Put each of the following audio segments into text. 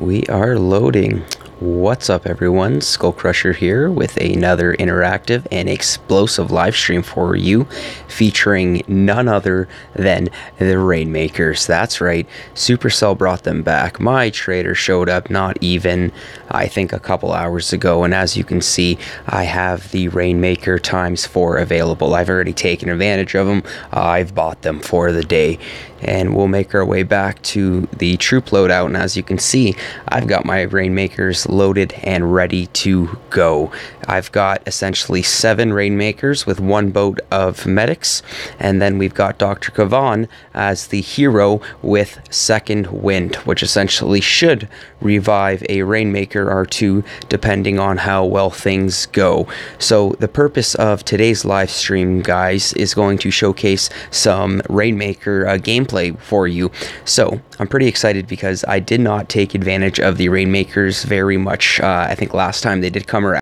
We are loading. What's up, everyone? SkullCrusher here with another interactive and explosive live stream for you, featuring none other than the Rainmakers. That's right, Supercell brought them back. My trader showed up not even, I think, a couple hours ago, and as you can see, I have the Rainmaker ×4 available. I've already taken advantage of them. I've bought them for the day, and we'll make our way back to the troop loadout. And as you can see, I've got my Rainmakers loaded and ready to go. I've got essentially 7 Rainmakers with 1 boat of medics, and then we've got Dr. Kavan as the hero with Second Wind, which essentially should revive a Rainmaker or 2 depending on how well things go. So the purpose of today's live stream, guys, is going to showcase some Rainmaker gameplay for you. So I'm pretty excited because I did not take advantage of the Rainmakers very much. I think last time they did come around,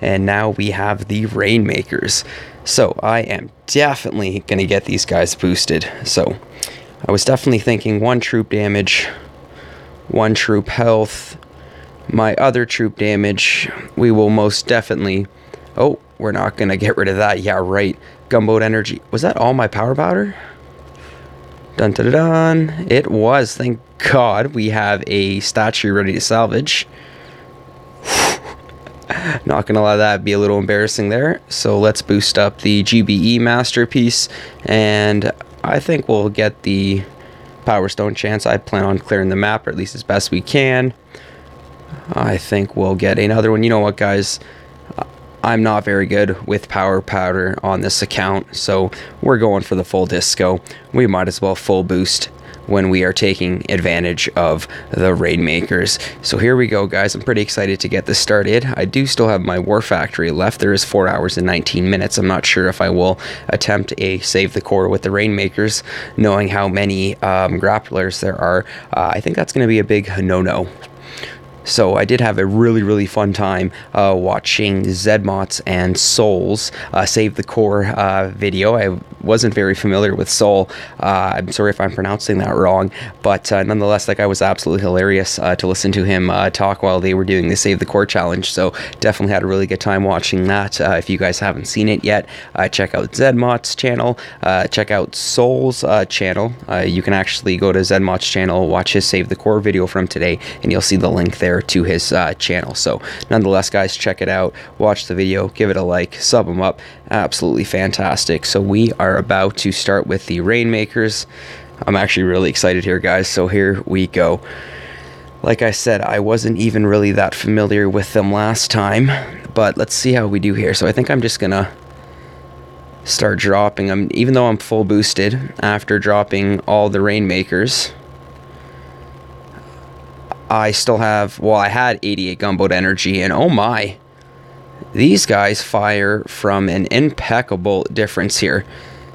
and now we have the Rainmakers. So I am definitely going to get these guys boosted. So I was definitely thinking 1 troop damage, 1 troop health. My other troop damage, we will most definitely... Oh, we're not going to get rid of that. Yeah, right. Gunboat energy. Was that all my power powder? Dun dun dun. It was. Thank God we have a statue ready to salvage. Not gonna let that be a little embarrassing there. So let's boost up the GBE masterpiece, and I think we'll get the Power Stone chance. I plan on clearing the map, or at least as best we can. I think we'll get another one. You know what, guys? I'm not very good with power powder on this account, so we're going for the full disco. We might as well full boost when we are taking advantage of the Rainmakers. So here we go, guys. I'm pretty excited to get this started. I do still have my War Factory left. There is 4 hours and 19 minutes. I'm not sure if I will attempt a save the core with the Rainmakers, knowing how many grapplers there are. I think that's going to be a big no-no. So I did have a really fun time watching Zedmots and Soul's Save the Core video. I wasn't very familiar with Soul. I'm sorry if I'm pronouncing that wrong, but nonetheless, that guy was absolutely hilarious to listen to him talk while they were doing the Save the Core challenge. So definitely had a really good time watching that. If you guys haven't seen it yet, check out Zedmot's channel, check out Soul's channel. You can actually go to Zedmot's channel, watch his Save the Core video from today, and you'll see the link there to his channel. So nonetheless, guys, check it out, watch the video, give it a like, sub him up. Absolutely fantastic. So we are about to start with the Rainmakers. I'm actually really excited here, guys, so here we go. Like I said, I wasn't even really that familiar with them last time, but let's see how we do here. So I think I'm just gonna start dropping them, even though I'm full boosted after dropping all the Rainmakers. I still have, well, I had 88 gunboat energy, and oh my, these guys fire from an impeccable difference here.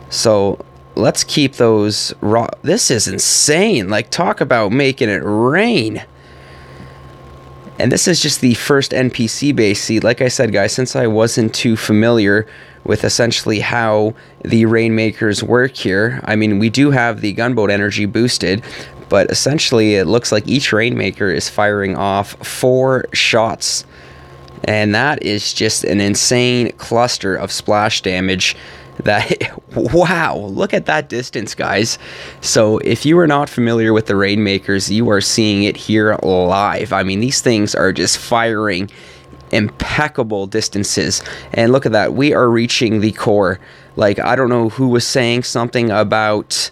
So let's keep those raw. This is insane. Like, talk about making it rain. And this is just the first NPC base. See, like I said, guys, since I wasn't too familiar with essentially how the Rainmakers work here, I mean, we do have the gunboat energy boosted, but essentially it looks like each Rainmaker is firing off 4 shots. And that is just an insane cluster of splash damage. That, wow, look at that distance, guys. So if you are not familiar with the Rainmakers, you are seeing it here live. I mean, these things are just firing impeccable distances. And look at that, we are reaching the core. Like, I don't know who was saying something about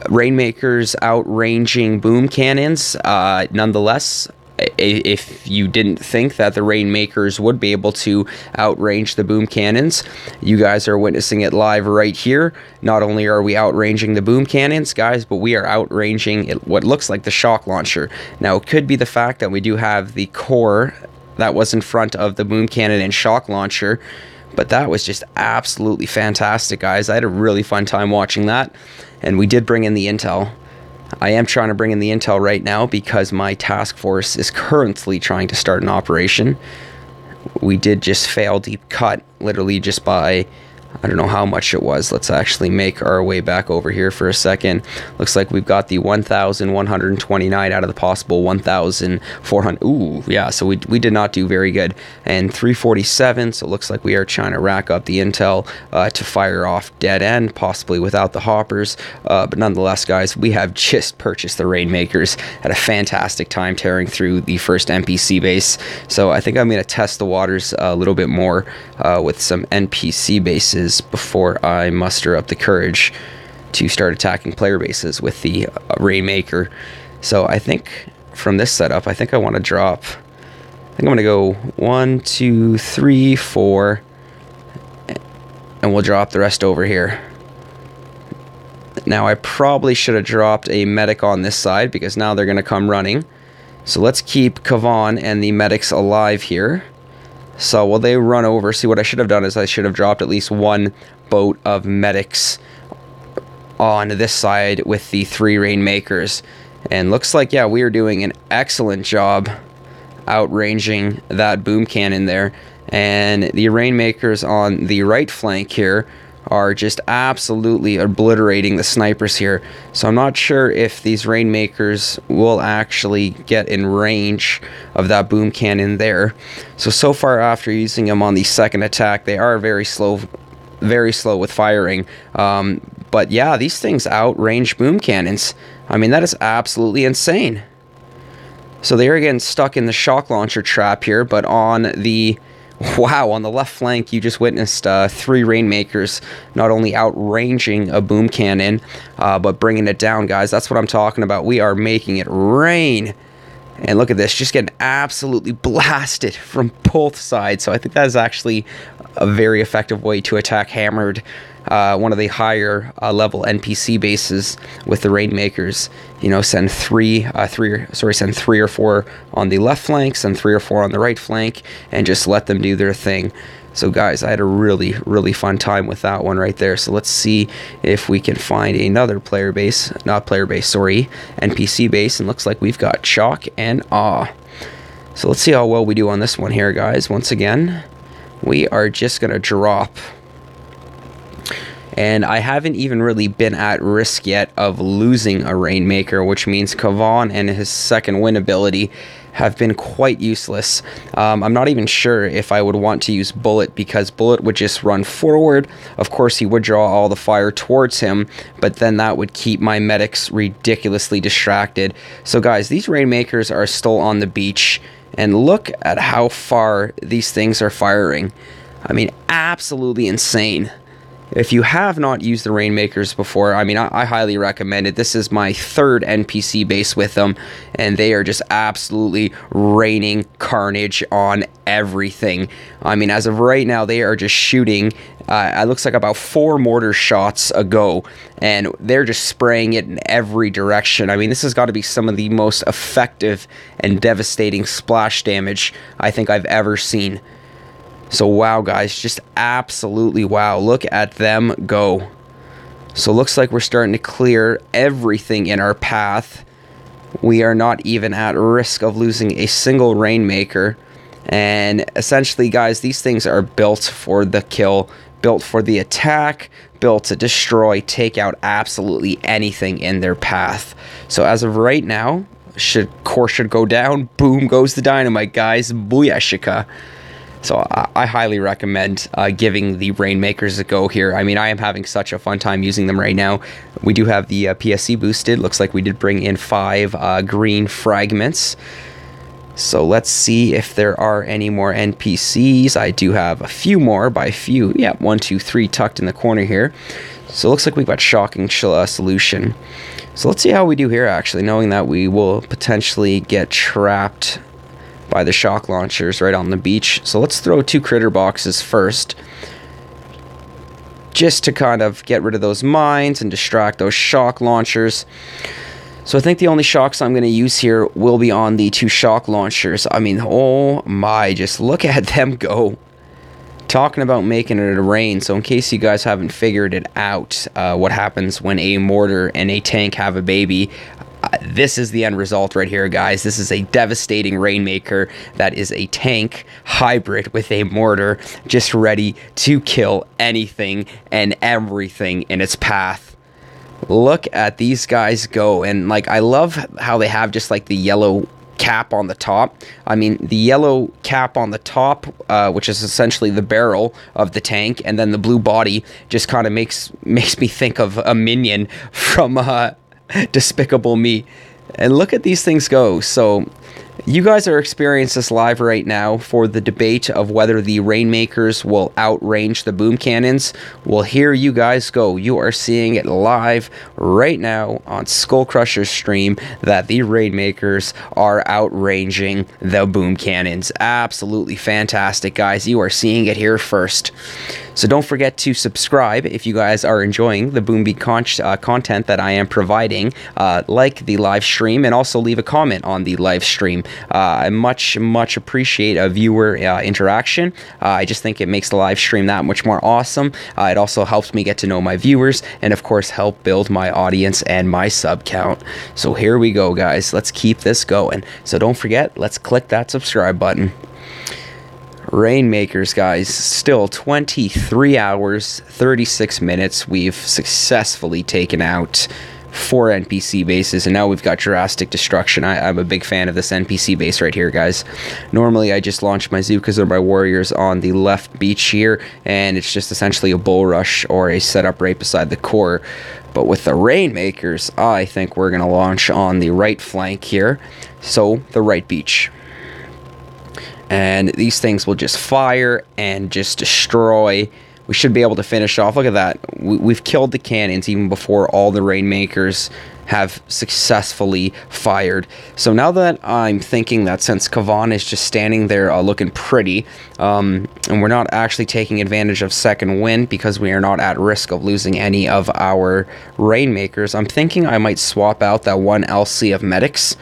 Rainmakers outranging boom cannons. Nonetheless, if you didn't think that the Rainmakers would be able to outrange the boom cannons, you guys are witnessing it live right here. Not only are we outranging the boom cannons, guys, but we are outranging what looks like the shock launcher. Now, it could be the fact that we do have the core that was in front of the boom cannon and shock launcher, but that was just absolutely fantastic, guys. I had a really fun time watching that, and we did bring in the intel. I am trying to bring in the intel right now because my task force is currently trying to start an operation. We did just fail deep cut, literally just by I don't know how much it was. Let's actually make our way back over here for a second. Looks like we've got the 1,129 out of the possible 1,400. Ooh, yeah, so we did not do very good. And 347, so it looks like we are trying to rack up the intel to fire off dead end, possibly without the hoppers. But nonetheless, guys, we have just purchased the Rainmakers. Had a fantastic time tearing through the first NPC base. So I think I'm going to test the waters a little bit more with some NPC bases before I muster up the courage to start attacking player bases with the Rainmaker. So I think from this setup, I think I want to drop, I think I'm going to go 1, 2, 3, 4, and we'll drop the rest over here. Now I probably should have dropped a medic on this side because now they're going to come running. So let's keep Kavan and the medics alive here. So while they run over, see, what I should have done is I should have dropped at least one boat of medics on this side with the 3 Rainmakers. And looks like, yeah, we are doing an excellent job outranging that boom cannon there. And the Rainmakers on the right flank here are just absolutely obliterating the snipers here. So I'm not sure if these Rainmakers will actually get in range of that boom cannon there. So far after using them on the second attack, they are very slow with firing. But yeah, these things outrange boom cannons. I mean, that is absolutely insane. So they are getting stuck in the shock launcher trap here, but on the on the left flank, you just witnessed 3 Rainmakers not only outranging a boom cannon, but bringing it down, guys. That's what I'm talking about. We are making it rain. And look at this, just getting absolutely blasted from both sides. So I think that is actually a very effective way to attack hammered, one of the higher level NPC bases with the Rainmakers. You know, send three or four on the left flank, send 3 or 4 on the right flank, and just let them do their thing. So guys, I had a really, really fun time with that one right there. So let's see if we can find another NPC base. And looks like we've got Chalk and Awe. So let's see how well we do on this one here, guys. Once again, we are just going to drop. And I haven't even really been at risk yet of losing a Rainmaker, which means Kavan and his second win ability have been quite useless. I'm not even sure if I would want to use Bullet, because Bullet would just run forward. Of course, he would draw all the fire towards him, but then that would keep my medics ridiculously distracted. So guys, these Rainmakers are still on the beach, and look at how far these things are firing. I mean, absolutely insane. If you have not used the Rainmakers before, I mean, I highly recommend it. This is my 3rd NPC base with them, and they are just absolutely raining carnage on everything. I mean, as of right now, they are just shooting, it looks like about 4 mortar shots a go, and they're just spraying it in every direction. I mean, this has got to be some of the most effective and devastating splash damage I think I've ever seen. So wow, guys, just absolutely wow. Look at them go. So looks like we're starting to clear everything in our path. We are not even at risk of losing a single Rainmaker. And essentially, guys, these things are built for the kill, built for the attack, built to destroy, take out absolutely anything in their path. So as of right now, core should go down. Boom goes the dynamite, guys. Booyashika. So I highly recommend giving the Rainmakers a go here. I mean, I am having such a fun time using them right now. We do have the PSC boosted. Looks like we did bring in 5 green fragments. So let's see if there are any more NPCs. I do have a few more, by a few. Yeah, 1, 2, 3 tucked in the corner here. So it looks like we've got Shocking Solution. So let's see how we do here, actually, knowing that we will potentially get trapped by the shock launchers right on the beach. So let's throw 2 critter boxes first, just to kind of get rid of those mines and distract those shock launchers. So I think the only shocks I'm going to use here will be on the 2 shock launchers. I mean, oh my, just look at them go. Talking about making it rain. So in case you guys haven't figured it out, what happens when a mortar and a tank have a baby, This is the end result right here, guys. This is a devastating Rainmaker that is a tank hybrid with a mortar, just ready to kill anything and everything in its path. Look at these guys go. And like, I love how they have just like the yellow cap on the top. I mean, the yellow cap on the top, which is essentially the barrel of the tank, and then the blue body just kind of makes me think of a minion from Despicable Me. And look at these things go. So you guys are experiencing this live right now for the debate of whether the Rainmakers will outrange the boom cannons. Well, here you guys go. You are seeing it live right now on SkullCrusher's stream that the Rainmakers are outranging the boom cannons. Absolutely fantastic, guys. You are seeing it here first. So don't forget to subscribe if you guys are enjoying the Boombeat content that I am providing. Like the live stream and also leave a comment on the live stream. I much appreciate a viewer interaction. I just think it makes the live stream that much more awesome. It also helps me get to know my viewers and of course help build my audience and my sub count. So here we go, guys. Let's keep this going. So don't forget, let's click that subscribe button. Rainmakers, guys, still 23 hours 36 minutes. We've successfully taken out 4 NPC bases, and now we've got drastic destruction. I'm a big fan of this NPC base right here, guys. Normally I just launch my Zookas or my warriors on the left beach here, and it's just essentially a bull rush or a setup right beside the core. But with the Rainmakers, I think we're gonna launch on the right flank here, so the right beach. And these things will just fire and just destroy. We should be able to finish off. Look at that. We've killed the cannons even before all the Rainmakers have successfully fired. So now that I'm thinking that since Kavan is just standing there looking pretty, and we're not actually taking advantage of second wind because we are not at risk of losing any of our Rainmakers, I'm thinking I might swap out that one LC of medics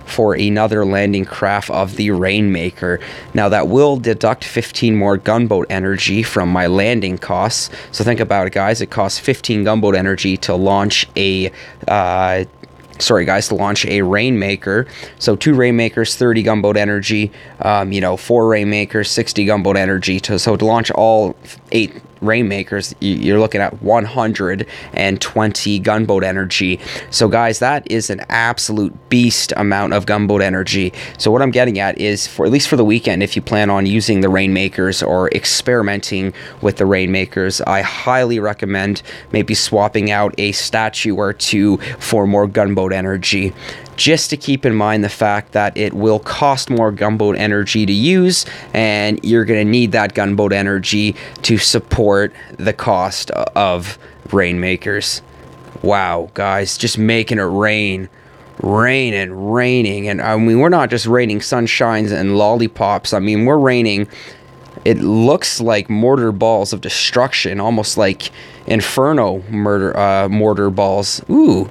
for another landing craft of the Rainmaker. Now that will deduct 15 more gunboat energy from my landing costs. So think about it, guys. It costs 15 gunboat energy to launch a to launch a Rainmaker. So 2 Rainmakers, 30 gunboat energy, 4 Rainmakers, 60 gunboat energy. So to launch all 8 Rainmakers, you're looking at 120 gunboat energy. So guys, that is an absolute beast amount of gunboat energy. So what I'm getting at is, for at least for the weekend, if you plan on using the Rainmakers or experimenting with the Rainmakers, I highly recommend maybe swapping out a statue or 2 for more gunboat energy. Just to keep in mind the fact that it will cost more gunboat energy to use, and you're going to need that gunboat energy to support the cost of Rainmakers. Wow, guys, just making it rain and raining. And I mean, we're not just raining sunshines and lollipops. I mean, we're raining, it looks like mortar balls of destruction, almost like Inferno mortar balls. Ooh.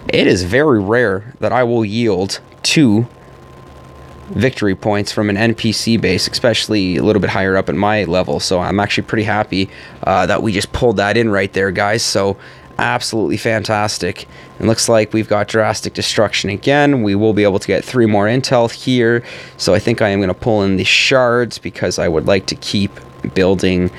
It is very rare that I will yield 2 victory points from an NPC base, especially a little bit higher up at my level. So I'm actually pretty happy that we just pulled that in right there, guys. So absolutely fantastic. It looks like we've got drastic destruction again. We will be able to get 3 more intel here. So I think I am going to pull in the shards because I would like to keep building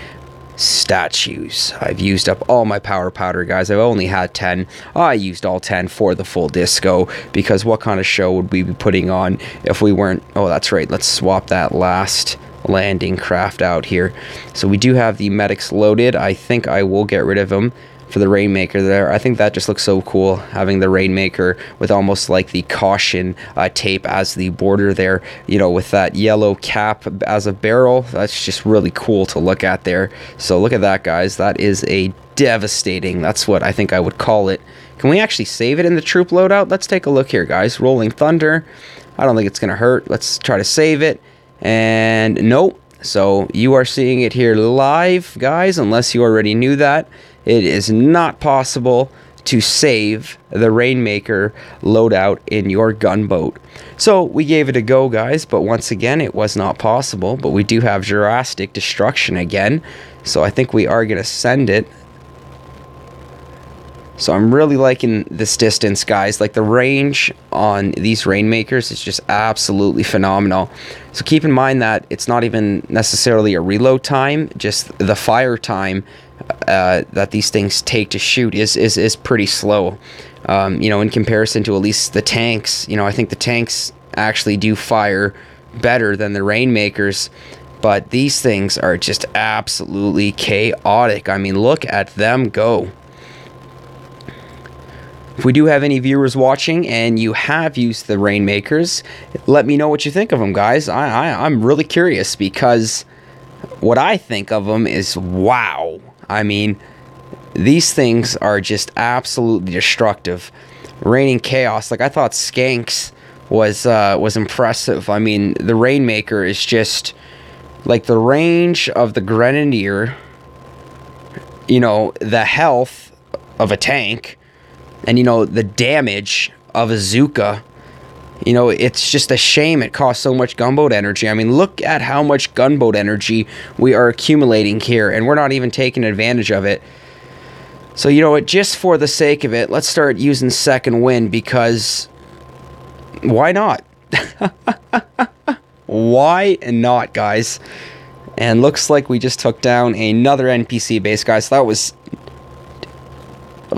statues. I've used up all my power powder, guys. I've only had 10. I used all 10 for the full disco, because what kind of show would we be putting on if we weren't... Oh, that's right. Let's swap that last landing craft out here. So we do have the medics loaded. I think I will get rid of them for the Rainmaker there. I think that just looks so cool, having the Rainmaker with almost like the caution tape as the border there, with that yellow cap as a barrel. That's just really cool to look at there. So look at that, guys. That is a devastating, that's what I think I would call it. Can we actually save it in the troop loadout? Let's take a look here, guys. Rolling Thunder. I don't think it's gonna hurt. Let's try to save it. And nope. So you are seeing it here live, guys, unless you already knew that. It is not possible to save the Rainmaker loadout in your gunboat. So we gave it a go, guys, but once again, it was not possible. But we do have drastic destruction again, so I think we are going to send it. So I'm really liking this distance, guys. Like, the range on these Rainmakers is just absolutely phenomenal. So keep in mind that it's not even necessarily a reload time, just the fire time that these things take to shoot is pretty slow. You know, in comparison to at least the tanks. You know, I think the tanks actually do fire better than the Rainmakers, but these things are just absolutely chaotic. I mean, look at them go. If we do have any viewers watching and you have used the Rainmakers, let me know what you think of them, guys. I'm really curious, because what I think of them is wow. I mean, these things are just absolutely destructive. Raining chaos. Like, I thought Skanks was impressive. I mean, the Rainmaker is just like the range of the Grenadier, you know, the health of a tank, and, you know, the damage of a Zuka. You know, it's just a shame it costs so much gunboat energy. I mean, look at how much gunboat energy we are accumulating here, and we're not even taking advantage of it. So, you know what, just for the sake of it, let's start using second wind, because why not? Why not, guys? And looks like we just took down another NPC base, guys. That was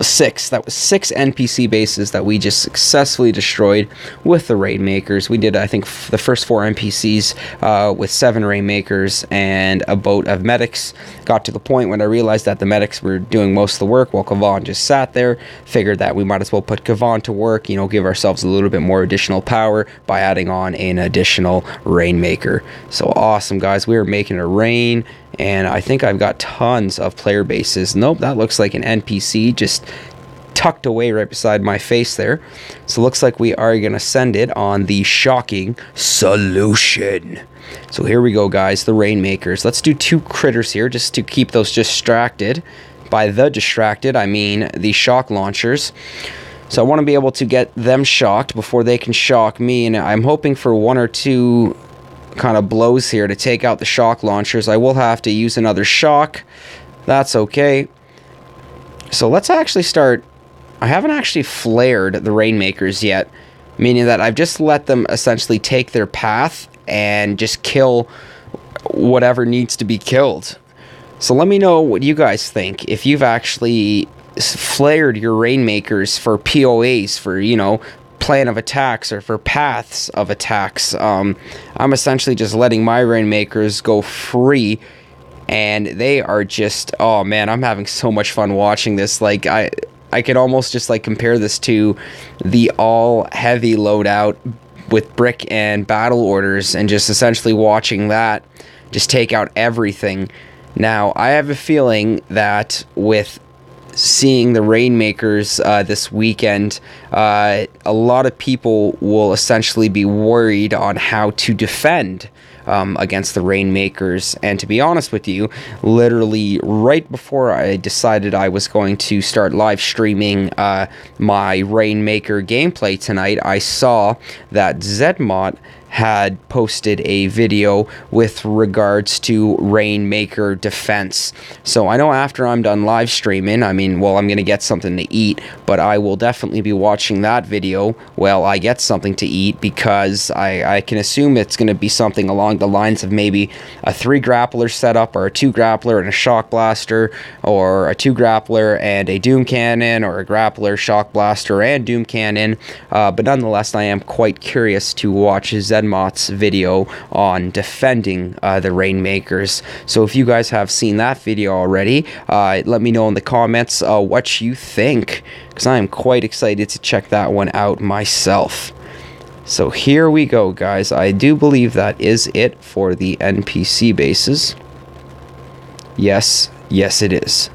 six. That was 6 NPC bases that we just successfully destroyed with the Rainmakers. We did, I think, the first 4 NPCs with 7 Rainmakers and a boat of medics. Got to the point when I realized that the medics were doing most of the work while Kavan just sat there. Figured that we might as well put Kavan to work, you know, give ourselves a little bit more additional power by adding on an additional Rainmaker. So awesome, guys. We are making it rain. And I think I've got tons of player bases. Nope, that looks like an NPC just tucked away right beside my face there. So looks like we are going to send it on the shocking solution. So here we go, guys, the Rainmakers. Let's do 2 critters here just to keep those distracted. By the distracted, I mean the shock launchers. So I want to be able to get them shocked before they can shock me. And I'm hoping for 1 or 2 kind of blows here to take out the shock launchers. I will have to use another shock. That's okay. So let's actually start. I haven't actually flared the Rainmakers yet, meaning that I've just let them essentially take their path and just kill whatever needs to be killed. So let me know what you guys think. If you've actually flared your Rainmakers for POAs, for, you know, plan of attacks, or for paths of attacks. I'm essentially just letting my Rainmakers go free, and they are just, oh man, I'm having so much fun watching this. Like, I could almost just like compare this to the all heavy loadout with brick and battle orders, and just essentially watching that just take out everything. Now, I have a feeling that with seeing the Rainmakers this weekend, a lot of people will essentially be worried on how to defend against the Rainmakers. And to be honest with you, literally right before I decided I was going to start live streaming my Rainmaker gameplay tonight, I saw that Zedmont had posted a video with regards to Rainmaker defense. So I know after I'm done live streaming, I mean, well, I'm going to get something to eat, but I will definitely be watching that video while I get something to eat, because I can assume it's going to be something along the lines of maybe a 3 grappler setup, or a 2 grappler and a shock blaster, or a 2 grappler and a doom cannon, or a grappler, shock blaster, and doom cannon. But nonetheless, I am quite curious to watch Zedmott's video on defending the Rainmakers. So if you guys have seen that video already, let me know in the comments what you think, because I am quite excited to check that one out myself. So here we go, guys. I do believe that is it for the NPC bases. Yes, it is.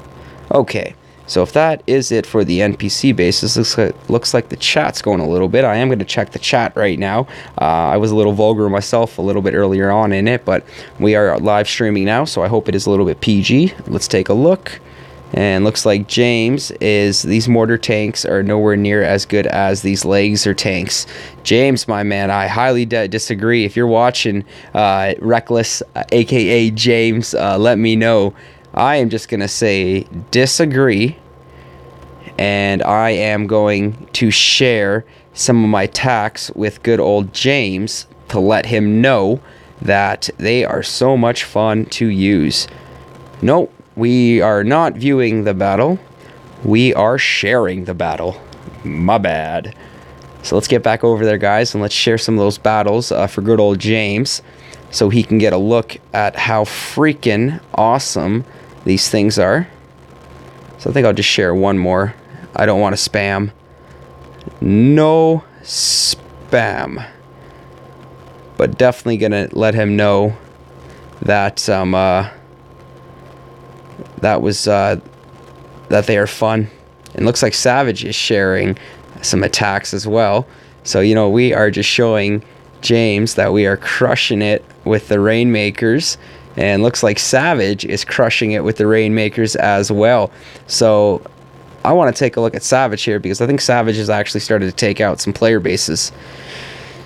Okay. So if that is it for the NPC bases, looks like the chat's going a little bit. I am going to check the chat right now. I was a little vulgar myself a little bit earlier on in it, but we are live streaming now, so I hope it is a little bit PG. Let's take a look. And looks like James is, these mortar tanks are nowhere near as good as these laser tanks. James, my man, I highly disagree. If you're watching, Reckless, aka James, let me know. I am just going to say disagree. and I am going to share some of my attacks with good old James to let him know that they are so much fun to use. Nope, we are not viewing the battle. We are sharing the battle. My bad. So let's get back over there, guys, and let's share some of those battles for good old James so he can get a look at how freaking awesome these things are. So I think I'll just share one more. I don't want to spam. No spam. But definitely gonna let him know that that they are fun. It looks like Savage is sharing some attacks as well. So, you know, we are just showing James that we are crushing it with the Rainmakers. And looks like Savage is crushing it with the Rainmakers as well. So I want to take a look at Savage here because I think Savage has actually started to take out some player bases.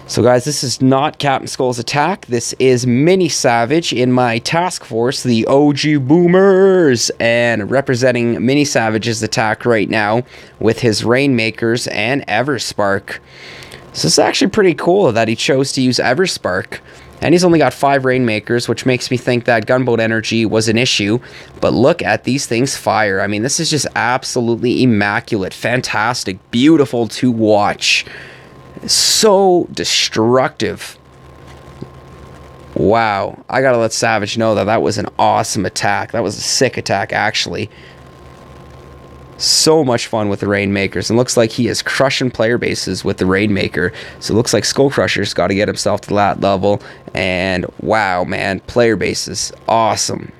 So guys, this is not Captain Skull's attack. This is Mini Savage in my task force, the OG Boomers, and representing Mini Savage's attack right now with his Rainmakers and Everspark. So it's actually pretty cool that he chose to use Everspark. And he's only got 5 Rainmakers, which makes me think that Gunboat Energy was an issue. But look at these things fire. I mean, this is just absolutely immaculate, fantastic, beautiful to watch. So destructive. Wow. I gotta let Savage know that that was an awesome attack. That was a sick attack, actually. So much fun with the Rainmakers. And looks like he is crushing player bases with the Rainmaker. So it looks like SkullCrusher's got to get himself to that level. And wow, man. Player bases. Awesome.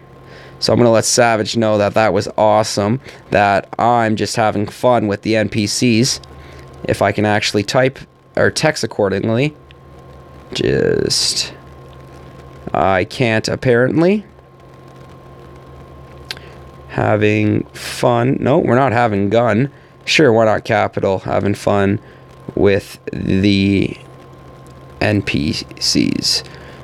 So I'm going to let Savage know that that was awesome. That I'm just having fun with the NPCs. If I can actually type or text accordingly. Just... I can't apparently. Having fun. No, we're not having gun. Sure, why not capital? Having fun with the NPCs.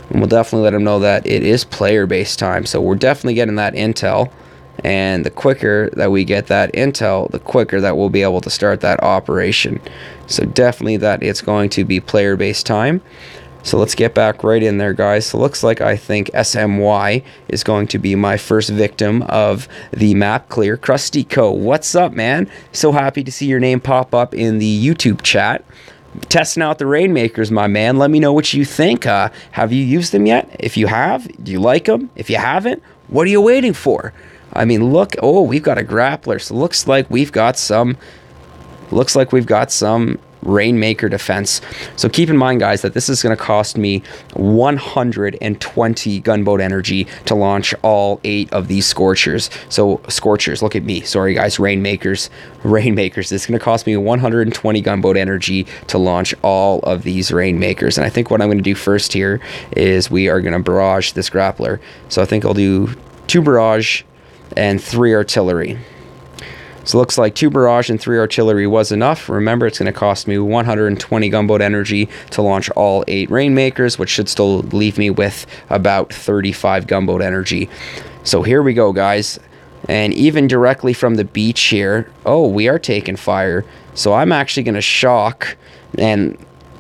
And we'll definitely let them know that it is player-based time. So we're definitely getting that intel. And the quicker that we get that intel, the quicker that we'll be able to start that operation. So definitely that it's going to be player-based time. So let's get back right in there, guys. So looks like I think SMY is going to be my first victim of the map clear. Krusty Co, what's up, man? So happy to see your name pop up in the YouTube chat. Testing out the Rainmakers, my man. Let me know what you think. Have you used them yet? If you have, do you like them? If you haven't, what are you waiting for? I mean, look. Oh, we've got a grappler. So looks like we've got some. Looks like we've got some Rainmaker defense. So keep in mind, guys, that this is going to cost me 120 gunboat energy to launch all 8 of these Scorchers. So Scorchers, look at me. Sorry, guys, Rainmakers. Rainmakers. It's going to cost me 120 gunboat energy to launch all of these Rainmakers. And I think what I'm going to do first here is we are going to barrage this grappler. So I think I'll do 2 barrage and 3 artillery. So it looks like 2 barrage and 3 artillery was enough. Remember, it's going to cost me 120 gunboat energy to launch all 8 Rainmakers, which should still leave me with about 35 gunboat energy. So here we go, guys. And even directly from the beach here, oh, we are taking fire. So I'm actually going to shock and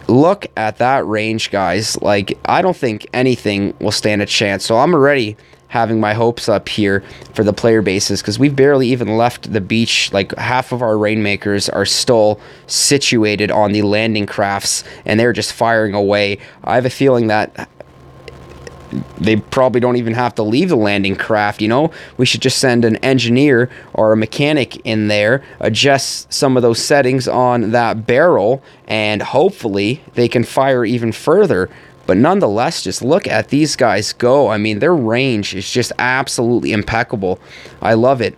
look at that range, guys. Like, I don't think anything will stand a chance. So I'm already having my hopes up here for the player bases because we've barely even left the beach. Like, half of our Rainmakers are still situated on the landing crafts and they're just firing away. I have a feeling that they probably don't even have to leave the landing craft, you know? We should just send an engineer or a mechanic in there, adjust some of those settings on that barrel, and hopefully they can fire even further. But nonetheless, just look at these guys go. I mean, their range is just absolutely impeccable. I love it.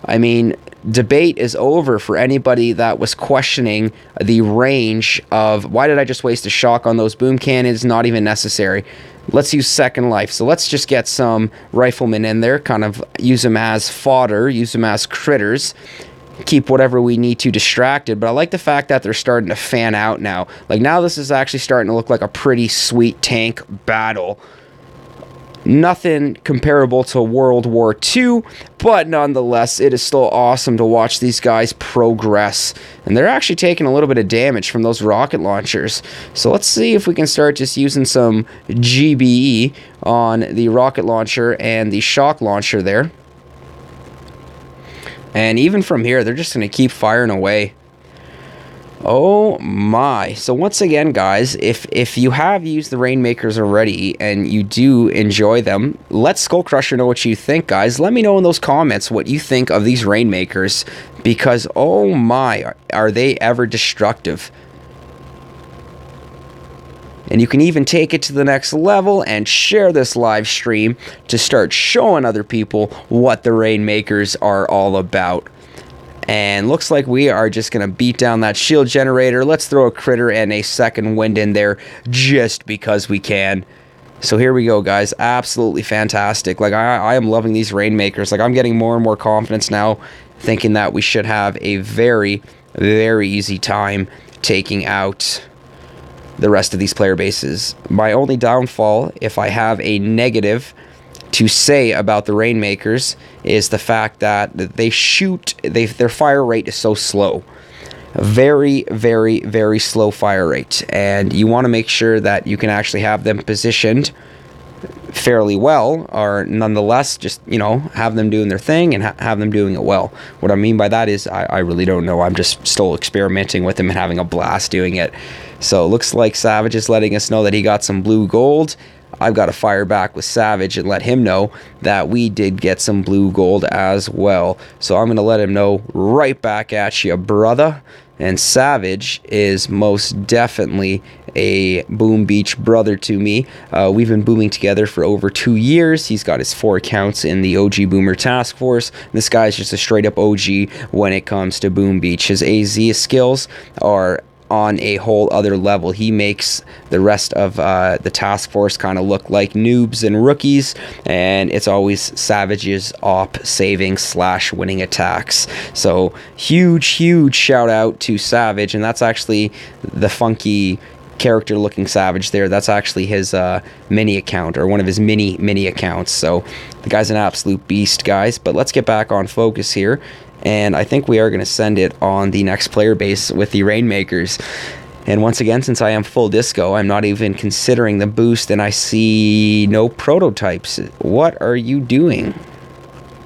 I mean, debate is over for anybody that was questioning the range of, why did I just waste a shock on those boom cannons? Not even necessary. Let's use Second Life. So let's just get some riflemen in there, kind of use them as fodder, use them as critters. Keep whatever we need to distracted, but I like the fact that they're starting to fan out now. Like, now this is actually starting to look like a pretty sweet tank battle. Nothing comparable to World War II, but nonetheless, it is still awesome to watch these guys progress. And they're actually taking a little bit of damage from those rocket launchers. So let's see if we can start just using some GBE on the rocket launcher and the shock launcher there. And even from here, they're just going to keep firing away. Oh my. So once again, guys, if you have used the Rainmakers already and you do enjoy them, let SkullCrusher know what you think, guys. Let me know in those comments what you think of these Rainmakers, because oh my, are they ever destructive. And you can even take it to the next level and share this live stream to start showing other people what the Rainmakers are all about. And looks like we are just going to beat down that shield generator. Let's throw a critter and a second wind in there just because we can. So here we go, guys. Absolutely fantastic. Like, I am loving these Rainmakers. Like, I'm getting more and more confidence now, thinking that we should have a very, very easy time taking out the rest of these player bases. My only downfall, if I have a negative to say about the Rainmakers, is the fact that they shoot, their fire rate is so slow. Very, very, very slow fire rate. And you want to make sure that you can actually have them positioned fairly well, or nonetheless just, you know, have them doing their thing and have them doing it well. What I mean by that is I really don't know. I'm just still experimenting with them and having a blast doing it. So it looks like Savage is letting us know that he got some blue gold. I've got to fire back with Savage and let him know that we did get some blue gold as well. So I'm going to let him know right back at you, brother. And Savage is most definitely a Boom Beach brother to me. We've been booming together for over 2 years. He's got his 4 accounts in the OG Boomer Task Force. This guy's just a straight up OG when it comes to Boom Beach. His AZ skills are on a whole other level. He makes the rest of the task force kind of look like noobs and rookies, and it's always Savage's op saving / winning attacks. So huge shout out to Savage, and that's actually the funky character looking Savage there. That's actually his mini account, or one of his mini accounts. So the guy's an absolute beast, guys. But let's get back on focus here. And I think we are going to send it on the next player base with the Rainmakers. And once again, since I am full disco, I'm not even considering the boost, and I see no prototypes. What are you doing?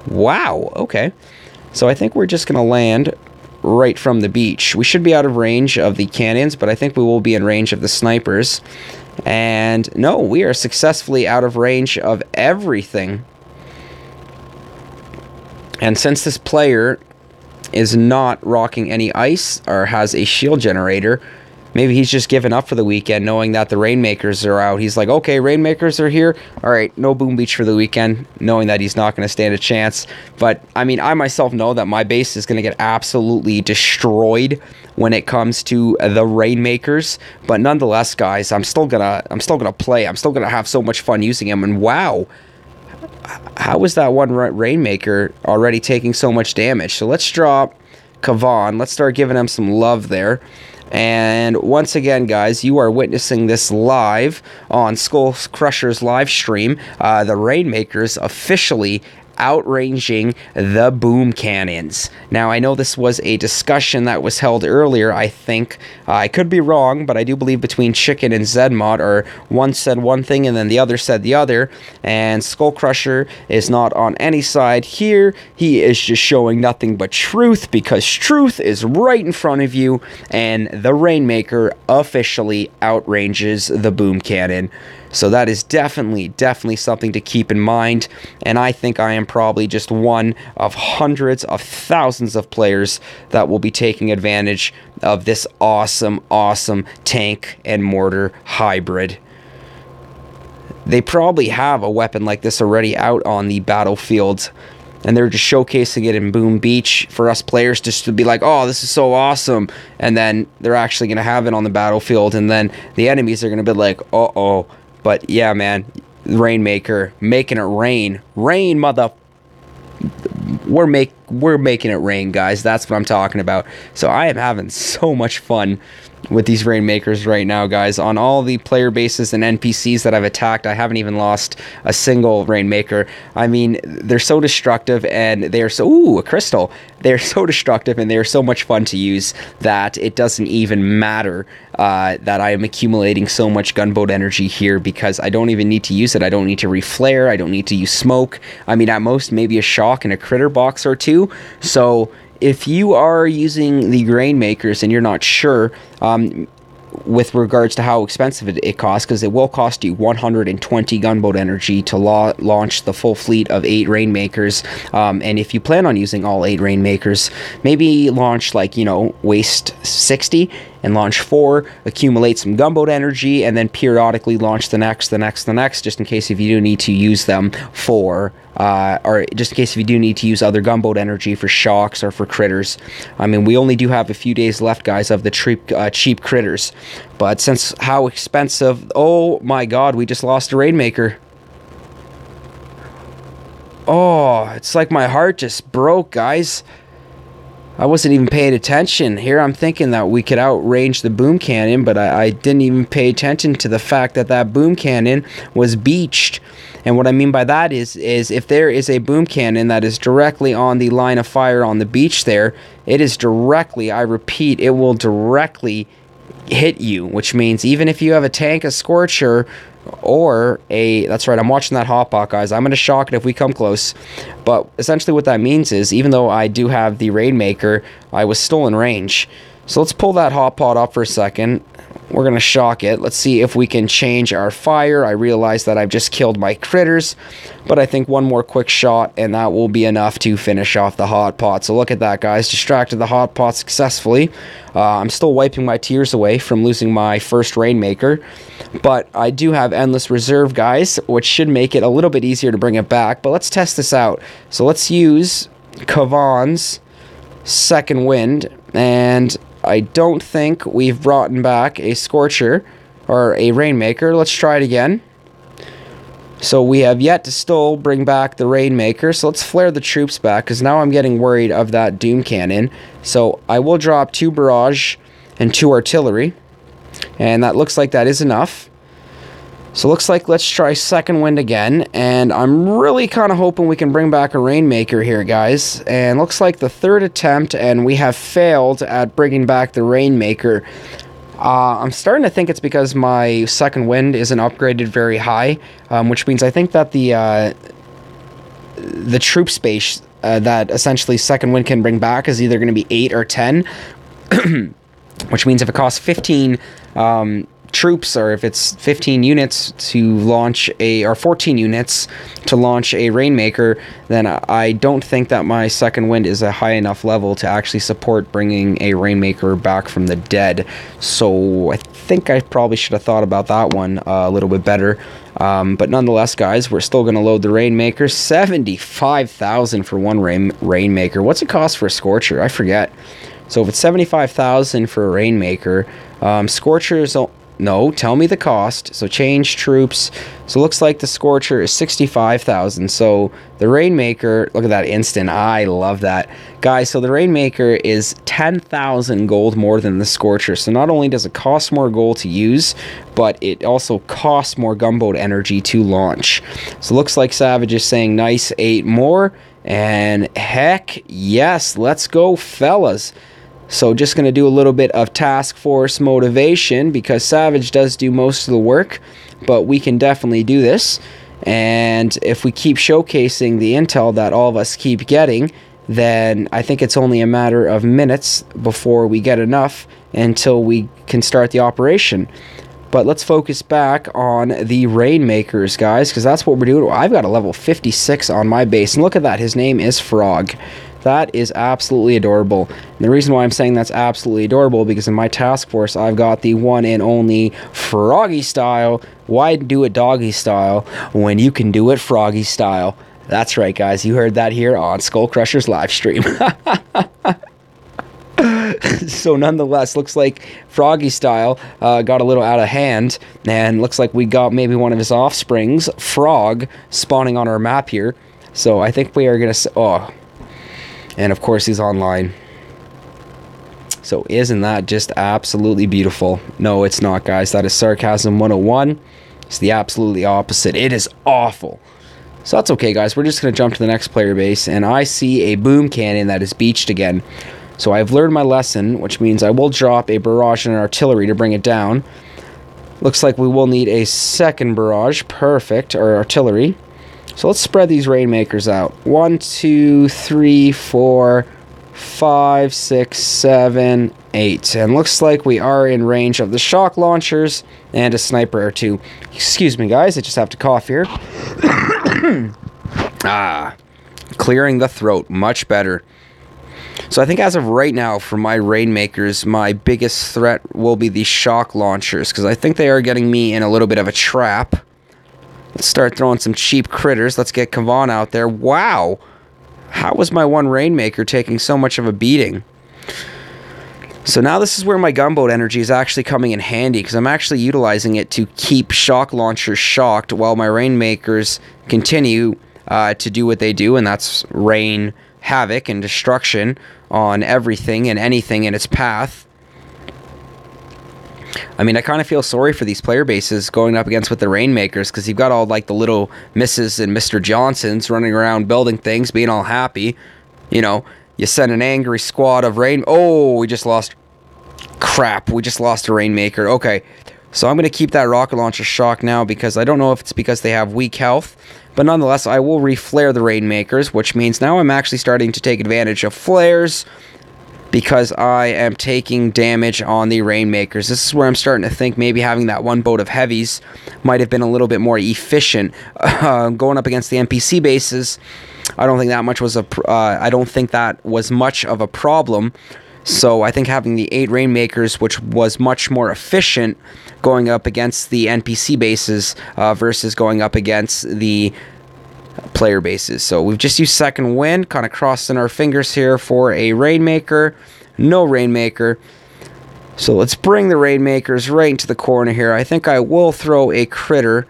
Wow, okay. So I think we're just going to land right from the beach. We should be out of range of the cannons, but I think we will be in range of the snipers. And no, we are successfully out of range of everything. And since this player is not rocking any ice or has a shield generator, maybe he's just given up for the weekend knowing that the Rainmakers are out. He's like, okay, Rainmakers are here. All right, no Boom Beach for the weekend, knowing that he's not going to stand a chance. But, I mean, I myself know that my base is going to get absolutely destroyed when it comes to the Rainmakers. But nonetheless, guys, I'm still gonna play. I'm still going to have so much fun using him. And wow, how is that one Rainmaker already taking so much damage? So let's drop Kavan. Let's start giving him some love there. And once again, guys, you are witnessing this live on SkullCrusher's live stream. The Rainmakers officially outranging the boom cannons. Now, I know this was a discussion that was held earlier, I think. I could be wrong, but I do believe between Chicken and Zedmod, or one said one thing and then the other said the other, and SkullCrusher is not on any side here. He is just showing nothing but truth, because truth is right in front of you, and the Rainmaker officially outranges the boom cannon. So that is definitely something to keep in mind, and I think I am probably just one of hundreds of thousands of players that will be taking advantage of this awesome tank and mortar hybrid. They probably have a weapon like this already out on the battlefield, and they're just showcasing it in Boom Beach for us players just to be like, oh, this is so awesome, and then they're actually going to have it on the battlefield, and then the enemies are going to be like, uh-oh. But yeah, man, Rainmaker making it rain. Rain, mother. We're making it rain, guys. That's what I'm talking about. So I am having so much fun with these Rainmakers right now, guys. On all the player bases and NPCs that I've attacked, I haven't even lost a single Rainmaker. I mean, they're so destructive, and they're so... Ooh, a crystal. They're so destructive, and they're so much fun to use that it doesn't even matter that I am accumulating so much gunboat energy here, because I don't even need to use it. I don't need to reflare. I don't need to use smoke. I mean, at most, maybe a shock and a critter box or two. So if you are using the Rainmakers and you're not sure with regards to how expensive it costs, because it will cost you 120 gunboat energy to launch the full fleet of 8 Rainmakers, and if you plan on using all 8 Rainmakers, maybe launch, like, you know, waste 60 and launch 4, accumulate some gunboat energy, and then periodically launch the next, just in case if you do need to use them for, or just in case if you do need to use other gunboat energy for shocks or for critters. I mean, we only do have a few days left, guys, of the cheap critters, but since how expensive... Oh my god, we just lost a Rainmaker. Oh, it's like my heart just broke, guys. I wasn't even paying attention. Here I'm thinking that we could outrange the boom cannon, but I didn't even pay attention to the fact that that boom cannon was beached. And what I mean by that is if there is a boom cannon that is directly on the line of fire on the beach there, it is directly, I repeat, it will directly hit you, which means even if you have a tank, a SkullCrusher, or a... That's right, I'm watching that hotpot, guys. I'm going to shock it if we come close. But essentially what that means is, even though I do have the Rainmaker, I was still in range. So let's pull that hotpot up for a second. We're going to shock it. Let's see if we can change our fire. I realize that I've just killed my critters, but I think one more quick shot, and that will be enough to finish off the hotpot. So look at that, guys. Distracted the hotpot successfully. I'm still wiping my tears away from losing my first Rainmaker, but I do have Endless Reserve, guys, which should make it a little bit easier to bring it back. But let's test this out. So let's use Kavan's Second Wind, and I don't think we've brought back a SkullCrusher or a Rainmaker. Let's try it again. So we have yet to still bring back the Rainmaker. So let's flare the troops back, because now I'm getting worried of that Doom Cannon. So I will drop 2 Barrage and 2 Artillery. And that looks like that is enough. So looks like let's try Second Wind again. And I'm really kind of hoping we can bring back a Rainmaker here, guys. And looks like the 3rd attempt, and we have failed at bringing back the Rainmaker. I'm starting to think it's because my Second Wind isn't upgraded very high, which means I think that the troop space that essentially Second Wind can bring back is either going to be 8 or 10, which means if it costs 15 troops, or if it's 15 units to launch or 14 units to launch a Rainmaker, then I don't think that my Second Wind is a high enough level to actually support bringing a Rainmaker back from the dead. So I think I probably should have thought about that one a little bit better. But nonetheless, guys, we're still going to load the Rainmaker. 75,000 for one Rainmaker. What's it cost for a SkullCrusher? I forget. So if it's 75,000 for a Rainmaker, SkullCrusher is... No, tell me the cost. So change troops. So it looks like the SkullCrusher is 65,000. So the Rainmaker, look at that instant. I love that. Guys, so the Rainmaker is 10,000 gold more than the SkullCrusher. So not only does it cost more gold to use, but it also costs more gunboat energy to launch. So it looks like Savage is saying nice 8 more. And heck yes, let's go, fellas. So just going to do a little bit of task force motivation, because Savage does do most of the work, but we can definitely do this. And if we keep showcasing the intel that all of us keep getting, then I think it's only a matter of minutes before we get enough until we can start the operation. But let's focus back on the Rainmakers, guys, because that's what we're doing. I've got a level 56 on my base, and look at that. His name is Frog. That is absolutely adorable. And the reason why I'm saying that's absolutely adorable, because in my task force, I've got the one and only Froggy style. Why do it doggy style when you can do it froggy style? That's right, guys. You heard that here on SkullCrusher's live stream. So nonetheless, looks like Froggy style got a little out of hand, and looks like we got maybe one of his offsprings, Frog, spawning on our map here. So I think we are going to... Oh... And of course he's online. So isn't that just absolutely beautiful? No, it's not, guys. That is sarcasm 101. It's the absolutely opposite. It is awful. So that's okay, guys. We're just going to jump to the next player base, and I see a boom cannon that is beached again. So I've learned my lesson, which means I will drop a barrage and an artillery to bring it down. Looks like we will need a second barrage. Perfect. Or artillery. So let's spread these Rainmakers out. 1, 2, 3, 4, 5, 6, 7, 8. And looks like we are in range of the shock launchers and a sniper or two. Excuse me, guys. I just have to cough here. Clearing the throat. Much better. So I think as of right now, for my Rainmakers, my biggest threat will be the shock launchers, because I think they are getting me in a little bit of a trap. Let's start throwing some cheap critters. Let's get Kavan out there. Wow! How was my one Rainmaker taking so much of a beating? So now this is where my gunboat energy is actually coming in handy, because I'm actually utilizing it to keep shock launchers shocked while my Rainmakers continue to do what they do, and that's rain havoc and destruction on everything and anything in its path. I mean, I kind of feel sorry for these player bases going up against with the Rainmakers, because you've got all like the little Mrs. and Mr. Johnsons running around building things, being all happy. You know, you send an angry squad of rain. Oh, we just lost. Crap, we just lost a Rainmaker. Okay, so I'm going to keep that rocket launcher shock now, because I don't know if it's because they have weak health. But nonetheless, I will reflare the Rainmakers, which means now I'm actually starting to take advantage of flares, because I am taking damage on the Rainmakers. This is where I'm starting to think maybe having that one boat of heavies might have been a little bit more efficient. Going up against the NPC bases, I don't think that much was I don't think that was much of a problem. So I think having the 8 Rainmakers, which was much more efficient going up against the NPC bases versus going up against the player bases. So we've just used second wind, kind of crossing our fingers here for a Rainmaker. No Rainmaker. So let's bring the Rainmakers right into the corner here. I think I will throw a critter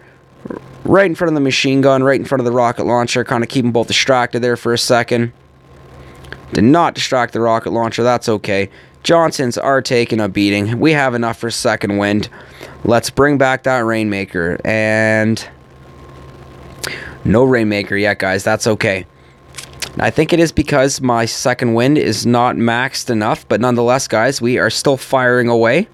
right in front of the machine gun, right in front of the rocket launcher, kind of keep them both distracted there for a second. Did not distract the rocket launcher, that's okay. Johnsons are taking a beating. We have enough for second wind. Let's bring back that Rainmaker. And no Rainmaker yet, guys. That's okay. I think it is because my second wind is not maxed enough. But nonetheless, guys, we are still firing away.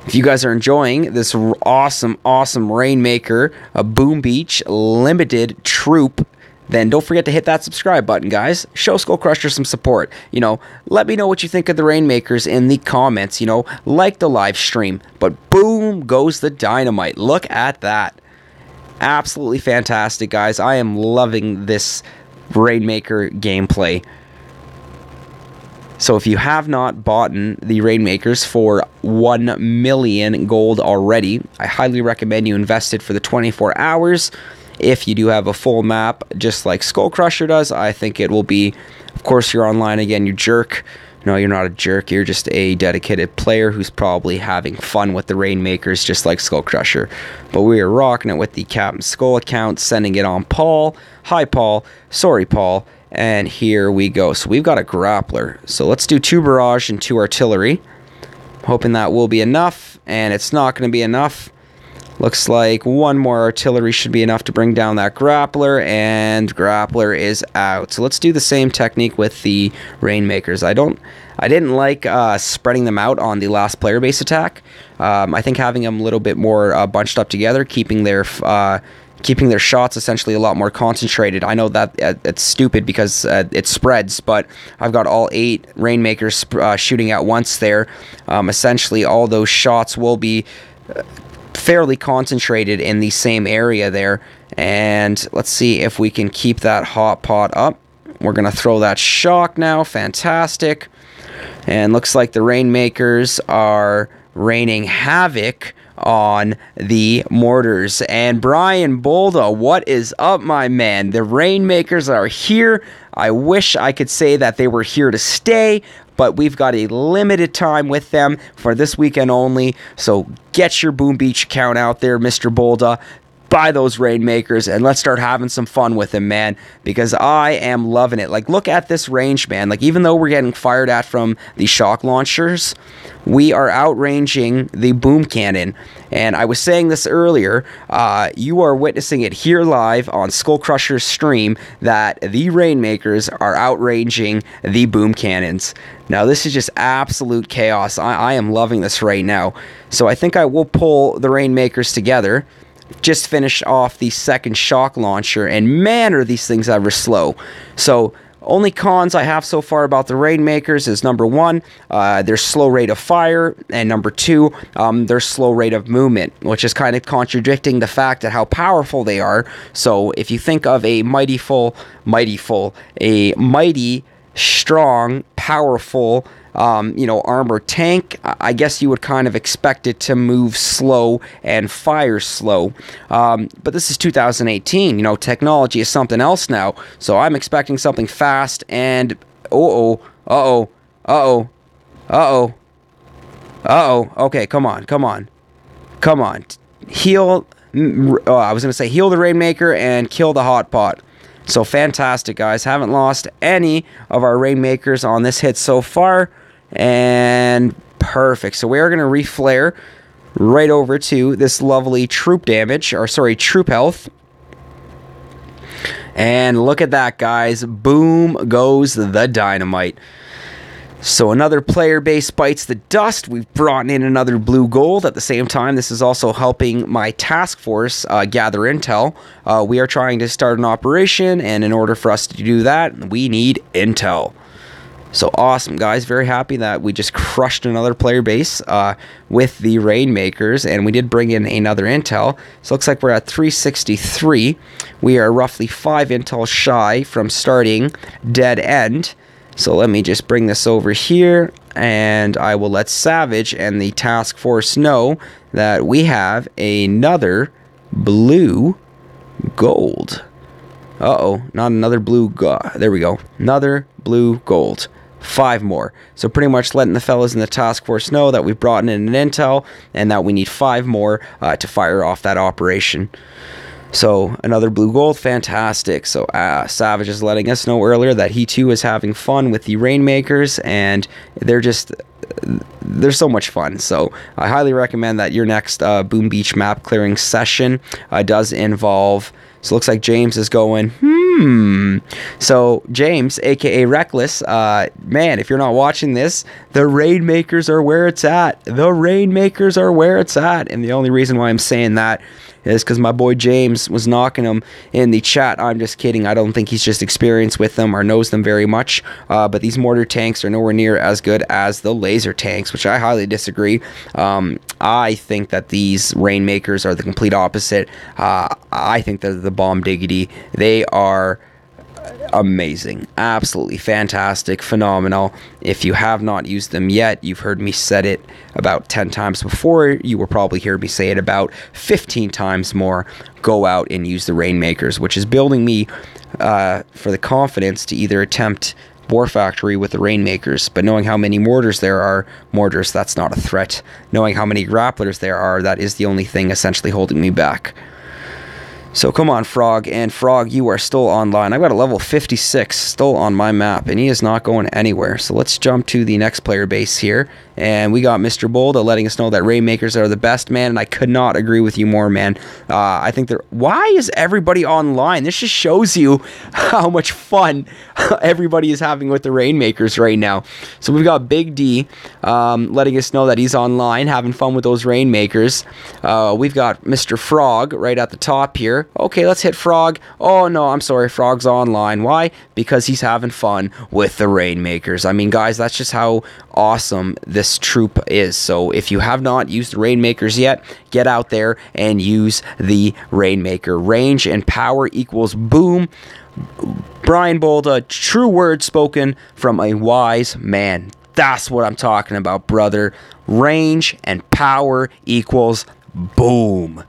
If you guys are enjoying this awesome, awesome Rainmaker, a Boom Beach limited troop, then don't forget to hit that subscribe button, guys. Show SkullCrusher some support. You know, let me know what you think of the Rainmakers in the comments. You know, like the live stream. But boom goes the dynamite. Look at that. Absolutely fantastic, guys. I am loving this Rainmaker gameplay. So if you have not bought the Rainmakers for 1 million gold already, I highly recommend you invest it for the 24 hours. If you do have a full map, just like SkullCrusher does, I think it will be, of course, you're online again, you jerk. No, you're not a jerk, you're just a dedicated player who's probably having fun with the Rainmakers, just like SkullCrusher. But we are rocking it with the Captain Skull account, sending it on Paul. Hi, Paul. Sorry, Paul. And here we go. So we've got a grappler. So let's do 2 barrage and 2 artillery. Hoping that will be enough, and it's not going to be enough. Looks like 1 more artillery should be enough to bring down that grappler, and grappler is out. So let's do the same technique with the Rainmakers. I didn't like spreading them out on the last player base attack. I think having them a little bit more bunched up together, keeping their shots essentially a lot more concentrated. I know that it's stupid because it spreads, but I've got all 8 Rainmakers shooting at once there. Essentially, all those shots will be fairly concentrated in the same area there. And let's see if we can keep that hot pot up. We're going to throw that shock now. Fantastic. And looks like the Rainmakers are raining havoc on the mortars. And Brian Bolda, what is up, my man? The Rainmakers are here. I wish I could say that they were here to stay, but we've got a limited time with them for this weekend only. So get your Boom Beach account out there, Mr. Bolda. buy those Rainmakers and let's start having some fun with them, man, because I am loving it. Like, look at this range, man. Like, even though we're getting fired at from the shock launchers, we are outranging the boom cannon. And I was saying this earlier, you are witnessing it here live on SkullCrusher's stream, that the Rainmakers are outranging the boom cannons. Now, this is just absolute chaos. I am loving this right now. So I think I will pull the Rainmakers together, just finish off the second shock launcher, and man, are these things ever slow. So only cons I have so far about the Rainmakers is, number one, their slow rate of fire, and number two, their slow rate of movement, which is kind of contradicting the fact that how powerful they are. So if you think of a mighty, strong, powerful, armored tank, I guess you would kind of expect it to move slow and fire slow. But this is 2018, technology is something else now. So I'm expecting something fast and, okay, come on. Heal, I was going to say heal the Rainmaker and kill the hot pot. So fantastic, guys. Haven't lost any of our Rainmakers on this hit so far. And perfect. So we are going to reflare right over to this lovely troop health. And look at that, guys. Boom goes the dynamite. So another player base bites the dust. We've brought in another blue gold. At the same time, this is also helping my task force gather intel. We are trying to start an operation, and in order for us to do that, we need intel. So awesome, guys. Very happy that we just crushed another player base with the Rainmakers, and we did bring in another intel. So it looks like we're at 363. We are roughly 5 intel shy from starting dead end. So let me just bring this over here, and I will let Savage and the task force know that we have another blue gold. Uh-oh, not another blue gold. There we go. Another blue gold. 5 more. So pretty much letting the fellas in the task force know that we've brought in an intel and that we need 5 more to fire off that operation. So another blue gold, fantastic. So Savage is letting us know earlier that he too is having fun with the Rainmakers, and they're so much fun. So I highly recommend that your next Boom Beach map clearing session does involve. So it looks like James is going, So James, aka Reckless, man, if you're not watching this, the Rainmakers are where it's at. The Rainmakers are where it's at. And the only reason why I'm saying that is because my boy James was knocking them in the chat. I'm just kidding. I don't think he's just experienced with them or knows them very much. But these mortar tanks are nowhere near as good as the laser tanks, which I highly disagree. I think that these Rainmakers are the complete opposite. I think they're the bomb diggity. They are amazing, absolutely fantastic, phenomenal. If you have not used them yet, you've heard me said it about 10 times before. You will probably hear me say it about 15 times more. Go out and use the Rainmakers, which is building me for the confidence to either attempt War Factory with the Rainmakers. But knowing how many mortars there are, that's not a threat. Knowing how many grapplers there are, that is the only thing essentially holding me back. So come on, Frog. And Frog, you are still online. I've got a level 56 still on my map, and he is not going anywhere. So let's jump to the next player base here. And we got Mr. Bolda letting us know that Rainmakers are the best, man. And I could not agree with you more, man. I think they're... Why is everybody online? This just shows you how much fun everybody is having with the Rainmakers right now. So we've got Big D letting us know that he's online, having fun with those Rainmakers. We've got Mr. Frog right at the top here. Okay, let's hit Frog. Oh, no, I'm sorry. Frog's online. Why? Because he's having fun with the Rainmakers. I mean, guys, that's just how awesome this troop is. So if you have not used the Rainmakers yet, get out there and use the Rainmaker. Range and power equals boom. Brian Bolda, true words spoken from a wise man. That's what I'm talking about, brother. Range and power equals boom.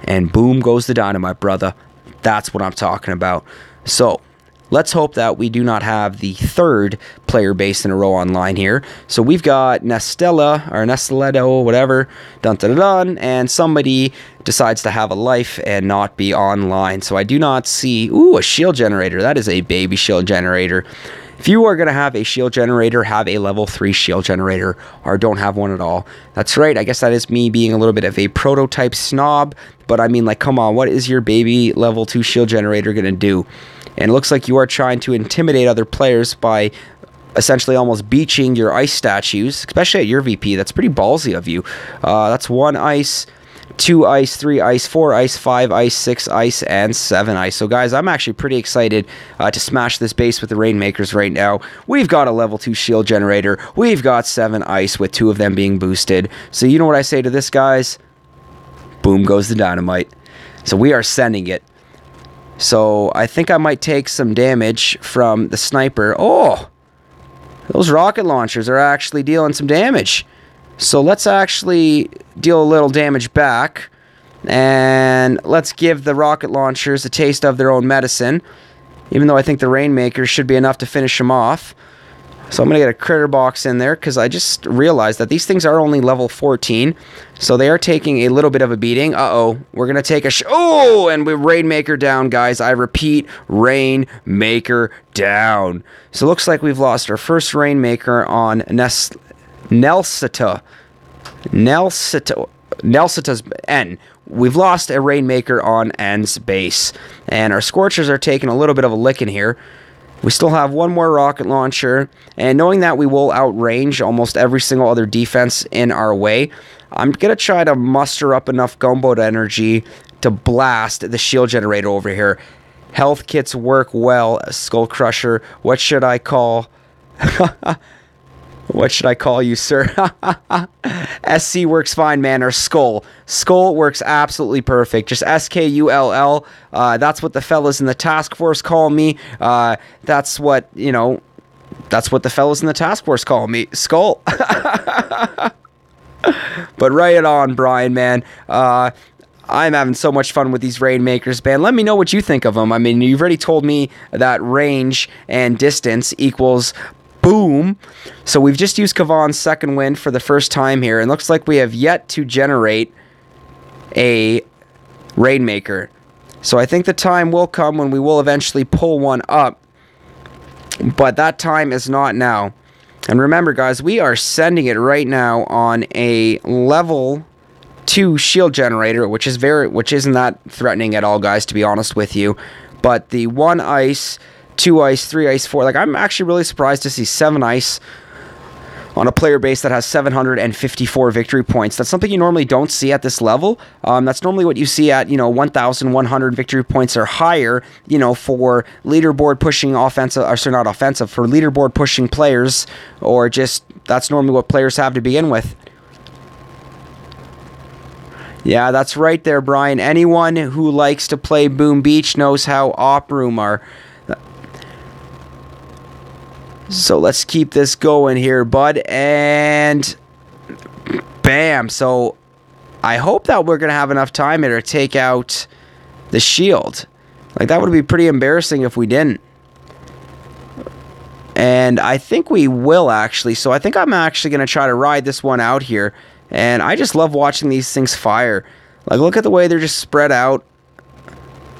And boom goes the dynamite, brother. That's what I'm talking about. So let's hope that we do not have the third player base in a row online here. So we've got Nestella, or Nesteledo, whatever, dun dun dun, and somebody decides to have a life and not be online. So I do not see, ooh, a shield generator. That is a baby shield generator. If you are going to have a shield generator, have a level 3 shield generator, or don't have one at all. That's right, I guess that is me being a little bit of a prototype snob, but I mean, like, come on, what is your baby level 2 shield generator going to do? And it looks like you are trying to intimidate other players by essentially almost beaching your ice statues, especially at your VP. That's pretty ballsy of you. That's 1 ice, 2 ice, 3 ice, 4 ice, 5 ice, 6 ice, and 7 ice. So guys, I'm actually pretty excited to smash this base with the Rainmakers right now. We've got a level 2 shield generator. We've got 7 ice with 2 of them being boosted. So you know what I say to this, guys? Boom goes the dynamite. So we are sending it. So I think I might take some damage from the sniper. Oh, those rocket launchers are actually dealing some damage. So let's actually deal a little damage back, and let's give the rocket launchers a taste of their own medicine, even though I think the Rainmakers should be enough to finish them off. So I'm going to get a critter box in there, because I just realized that these things are only level 14, so they are taking a little bit of a beating. Uh-oh, we're going to take a oh, and we Rainmaker down, guys. I repeat, Rainmaker down. So it looks like we've lost our first Rainmaker on Nelsita. Nelsita's N. We've lost a Rainmaker on N's base, and our Scorchers are taking a little bit of a licking here. We still have one more rocket launcher, and knowing that we will outrange almost every single other defense in our way, I'm going to try to muster up enough gunboat energy to blast the shield generator over here. Health kits work well, SkullCrusher. What should I call... What should I call you, sir? SC works fine, man, or Skull. Skull works absolutely perfect. Just SKULL. That's what the fellas in the task force call me. That's what, you know, that's what the fellas in the task force call me. Skull. But right on, Brian, man. I'm having so much fun with these Rainmakers, man. Let me know what you think of them. I mean, you've already told me that range and distance equals... boom. So we've just used Kavan's second wind for the first time here, and looks like we have yet to generate a Rainmaker. So I think the time will come when we will eventually pull one up, but that time is not now. And remember, guys, we are sending it right now on a level 2 shield generator, which isn't that threatening at all, guys, to be honest with you. But the 1 ice, 2 ice, 3 ice, 4. Like, I'm actually really surprised to see 7 ice on a player base that has 754 victory points. That's something you normally don't see at this level. That's normally what you see at, 1,100 victory points or higher, for leaderboard pushing offensive, or sorry, not offensive, for leaderboard pushing players, or just, that's normally what players have to begin with. Yeah, that's right there, Brian. Anyone who likes to play Boom Beach knows how Op Room are. So let's keep this going here, bud, and bam. So I hope that we're going to have enough time here to take out the shield. Like, that would be pretty embarrassing if we didn't. And I think we will, actually. So I think I'm actually going to try to ride this one out here. And I just love watching these things fire. Like, look at the way they're just spread out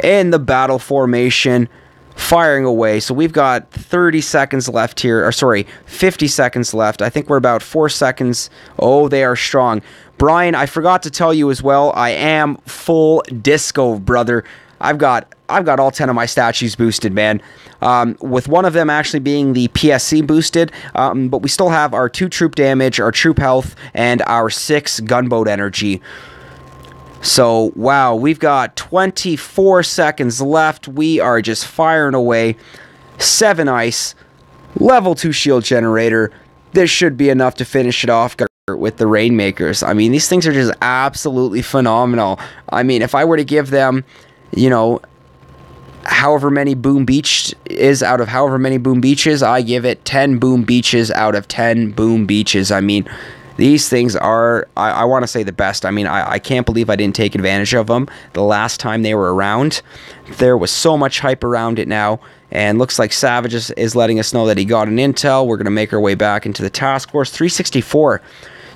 in the battle formation, firing away. So we've got 30 seconds left here, or sorry, 50 seconds left. I think we're about 4 seconds. Oh, they are strong. Brian, I forgot to tell you as well, I am full disco, brother. I've got all 10 of my statues boosted, man. With one of them actually being the PSC boosted, but we still have our 2 troop damage, our troop health, and our 6 gunboat energy. So, wow, we've got 24 seconds left. We are just firing away. 7 ice, level 2 shield generator. This should be enough to finish it off with the Rainmakers. I mean, these things are just absolutely phenomenal. I mean, if I were to give them, however many boom beach is out of however many boom beaches, I give it 10 boom beaches out of 10 boom beaches. I mean, these things are, I want to say, the best. I mean, I can't believe I didn't take advantage of them the last time they were around. There was so much hype around it now, And looks like Savage is letting us know that he got an intel. We're going to make our way back into the task force. 364.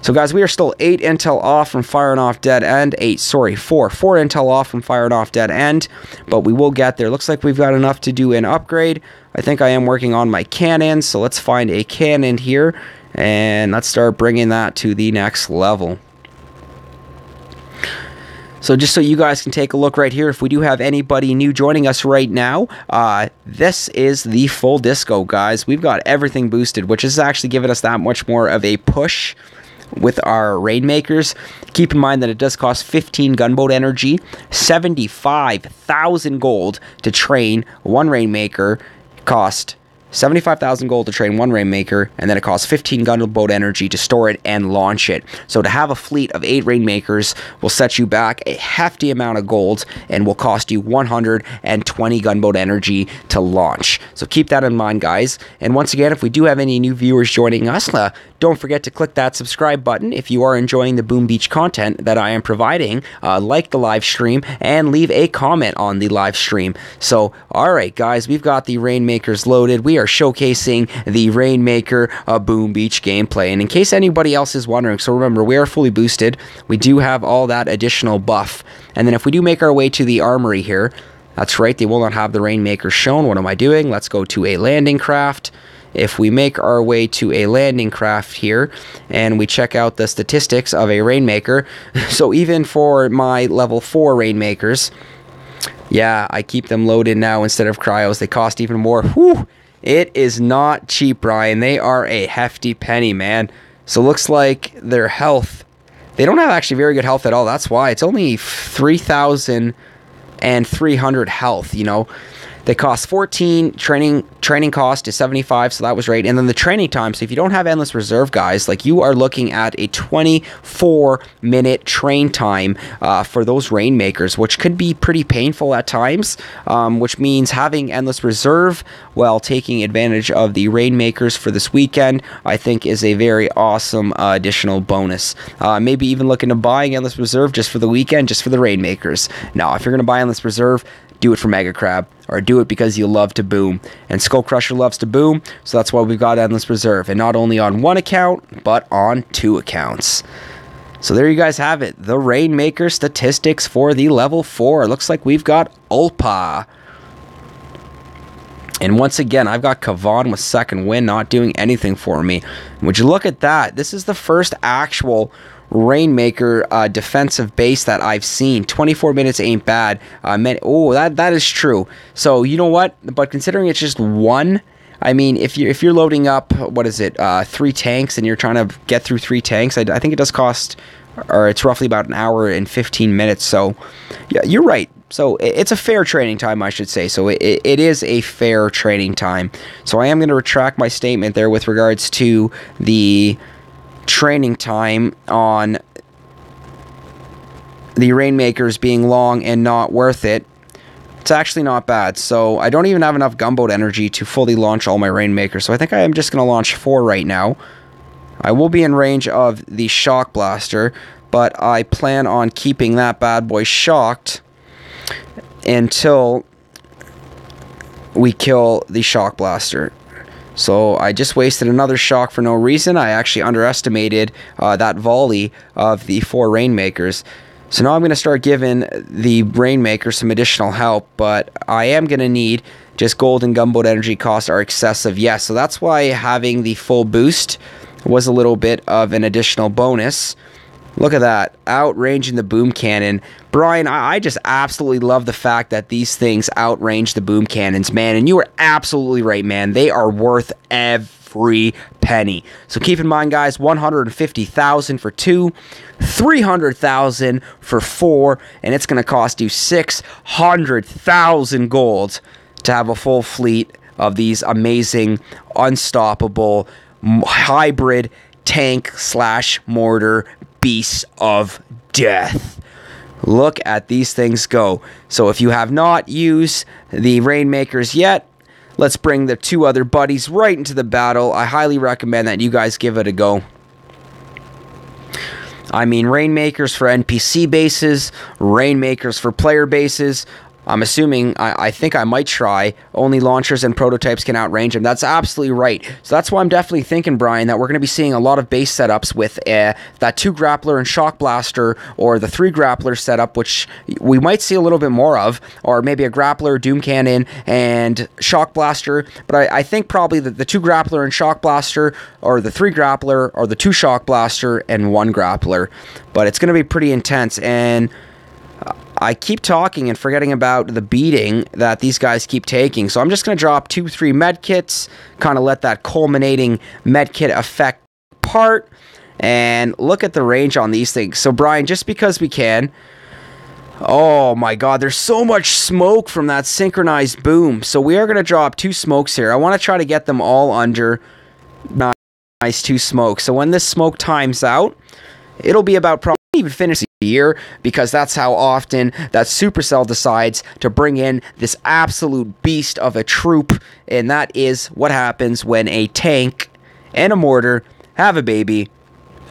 So guys, we are still 8 intel off from firing off dead end. 4 intel off from firing off dead end, but we will get there. Looks like we've got enough to do an upgrade. I think I am working on my cannon, so let's find a cannon here, and let's start bringing that to the next level. So just so you guys can take a look right here, if we do have anybody new joining us right now, this is the full disco, guys. We've got everything boosted, which is actually giving us that much more of a push with our Rainmakers. Keep in mind that it does cost 15 gunboat energy, 75,000 gold to train one Rainmaker, cost 75,000 gold to train one Rainmaker, and then it costs 15 gunboat energy to store it and launch it. So to have a fleet of 8 Rainmakers will set you back a hefty amount of gold and will cost you 120 gunboat energy to launch. So keep that in mind, guys. And once again, if we do have any new viewers joining us, don't forget to click that subscribe button if you are enjoying the Boom Beach content that I am providing. Like the live stream and leave a comment on the live stream. So, alright guys, we've got the Rainmakers loaded. We are showcasing the Rainmaker Boom Beach gameplay. And in case anybody else is wondering, so remember, we are fully boosted. We do have all that additional buff. And then if we do make our way to the armory here, that's right, they will not have the Rainmaker shown. What am I doing? Let's go to a landing craft. If we make our way to a landing craft here and we check out the statistics of a Rainmaker, so even for my level 4 Rainmakers, yeah, I keep them loaded now instead of cryos. They cost even more. Whew, it is not cheap, Brian. They are a hefty penny, man. So looks like their health, they don't have actually very good health at all. That's why it's only 3,300 health, you know. They cost 14, training cost is 75, so that was right. And then the training time, so if you don't have Endless Reserve, guys, like you are looking at a 24-minute train time for those Rainmakers, which could be pretty painful at times, which means having Endless Reserve while taking advantage of the Rainmakers for this weekend, I think is a very awesome additional bonus. Maybe even looking to buying Endless Reserve just for the weekend, just for the Rainmakers. Now, if you're going to buy Endless Reserve, do it for Mega Crab, or do it because you love to boom. And SkullCrusher loves to boom, so that's why we've got Endless Reserve. And not only on one account, but on 2 accounts. So there you guys have it. The Rainmaker statistics for the level 4. Looks like we've got Ulpa. And once again, I've got Kavan with second win, not doing anything for me. Would you look at that? This is the first actual Rainmaker defensive base that I've seen. 24 minutes ain't bad. Oh, that is true. So you know what? But considering it's just one, I mean, if you're loading up, what is it, 3 tanks, and you're trying to get through 3 tanks, I think it does cost, or it's roughly about an hour and 15 minutes. So yeah, you're right. So it's a fair training time, I should say. So it is a fair training time. So I am going to retract my statement there with regards to the training time on the Rainmakers being long and not worth it. It's actually not bad. So I don't even have enough gunboat energy to fully launch all my Rainmakers. So I think I am just going to launch 4 right now. I will be in range of the Shock Blaster, but I plan on keeping that bad boy shocked until we kill the Shock Blaster. So I just wasted another shock for no reason. I actually underestimated that volley of the 4 Rainmakers. So now I'm going to start giving the Rainmaker some additional help, but I am going to need just gold and gunboat energy costs are excessive. Yes, so that's why having the full boost was a little bit of an additional bonus. Look at that, outranging the boom cannon. Brian, I just absolutely love the fact that these things outrange the boom cannons, man. And you are absolutely right, man. They are worth every penny. So keep in mind, guys, 150,000 for 2, 300,000 for 4, and it's going to cost you 600,000 gold to have a full fleet of these amazing, unstoppable, hybrid tank/mortar beasts of death. Look at these things go. So if you have not used the Rainmakers yet, let's bring the 2 other buddies right into the battle. I highly recommend that you guys give it a go. I mean, Rainmakers for NPC bases, Rainmakers for player bases, I'm assuming, I think I might try, only launchers and prototypes can outrange him. That's absolutely right. So that's why I'm definitely thinking, Brian, that we're going to be seeing a lot of base setups with that 2 grappler and shock blaster, or the 3 grappler setup, which we might see a little bit more of, or maybe a grappler, doom cannon, and shock blaster. But I think probably that the 2 grappler and shock blaster, or the 3 grappler, or the 2 shock blaster and 1 grappler. But it's going to be pretty intense, and I keep talking and forgetting about the beating that these guys keep taking. So I'm just going to drop 2-3 medkits, kind of let that culminating medkit effect part, and look at the range on these things. So Brian, just because we can, oh my god, there's so much smoke from that synchronized boom. So we are going to drop 2 smokes here. I want to try to get them all under nice 2 smokes. So when this smoke times out, it'll be about probably even finish the year, because that's how often that Supercell decides to bring in this absolute beast of a troop, and that is what happens when a tank and a mortar have a baby,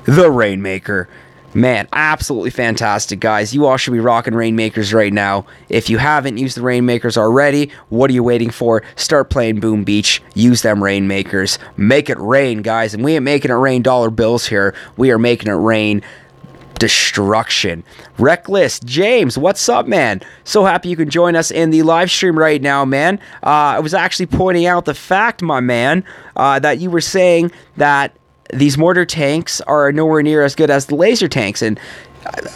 the Rainmaker. Man, absolutely fantastic, guys. You all should be rocking Rainmakers right now. If you haven't used the Rainmakers already, what are you waiting for? Start playing Boom Beach. Use them Rainmakers. Make it rain, guys. And we ain't making it rain dollar bills here. We are making it rain destruction. Reckless James, what's up, man? So happy you can join us in the live stream right now, man. I was actually pointing out the fact, my man, that you were saying that these mortar tanks are nowhere near as good as the laser tanks, and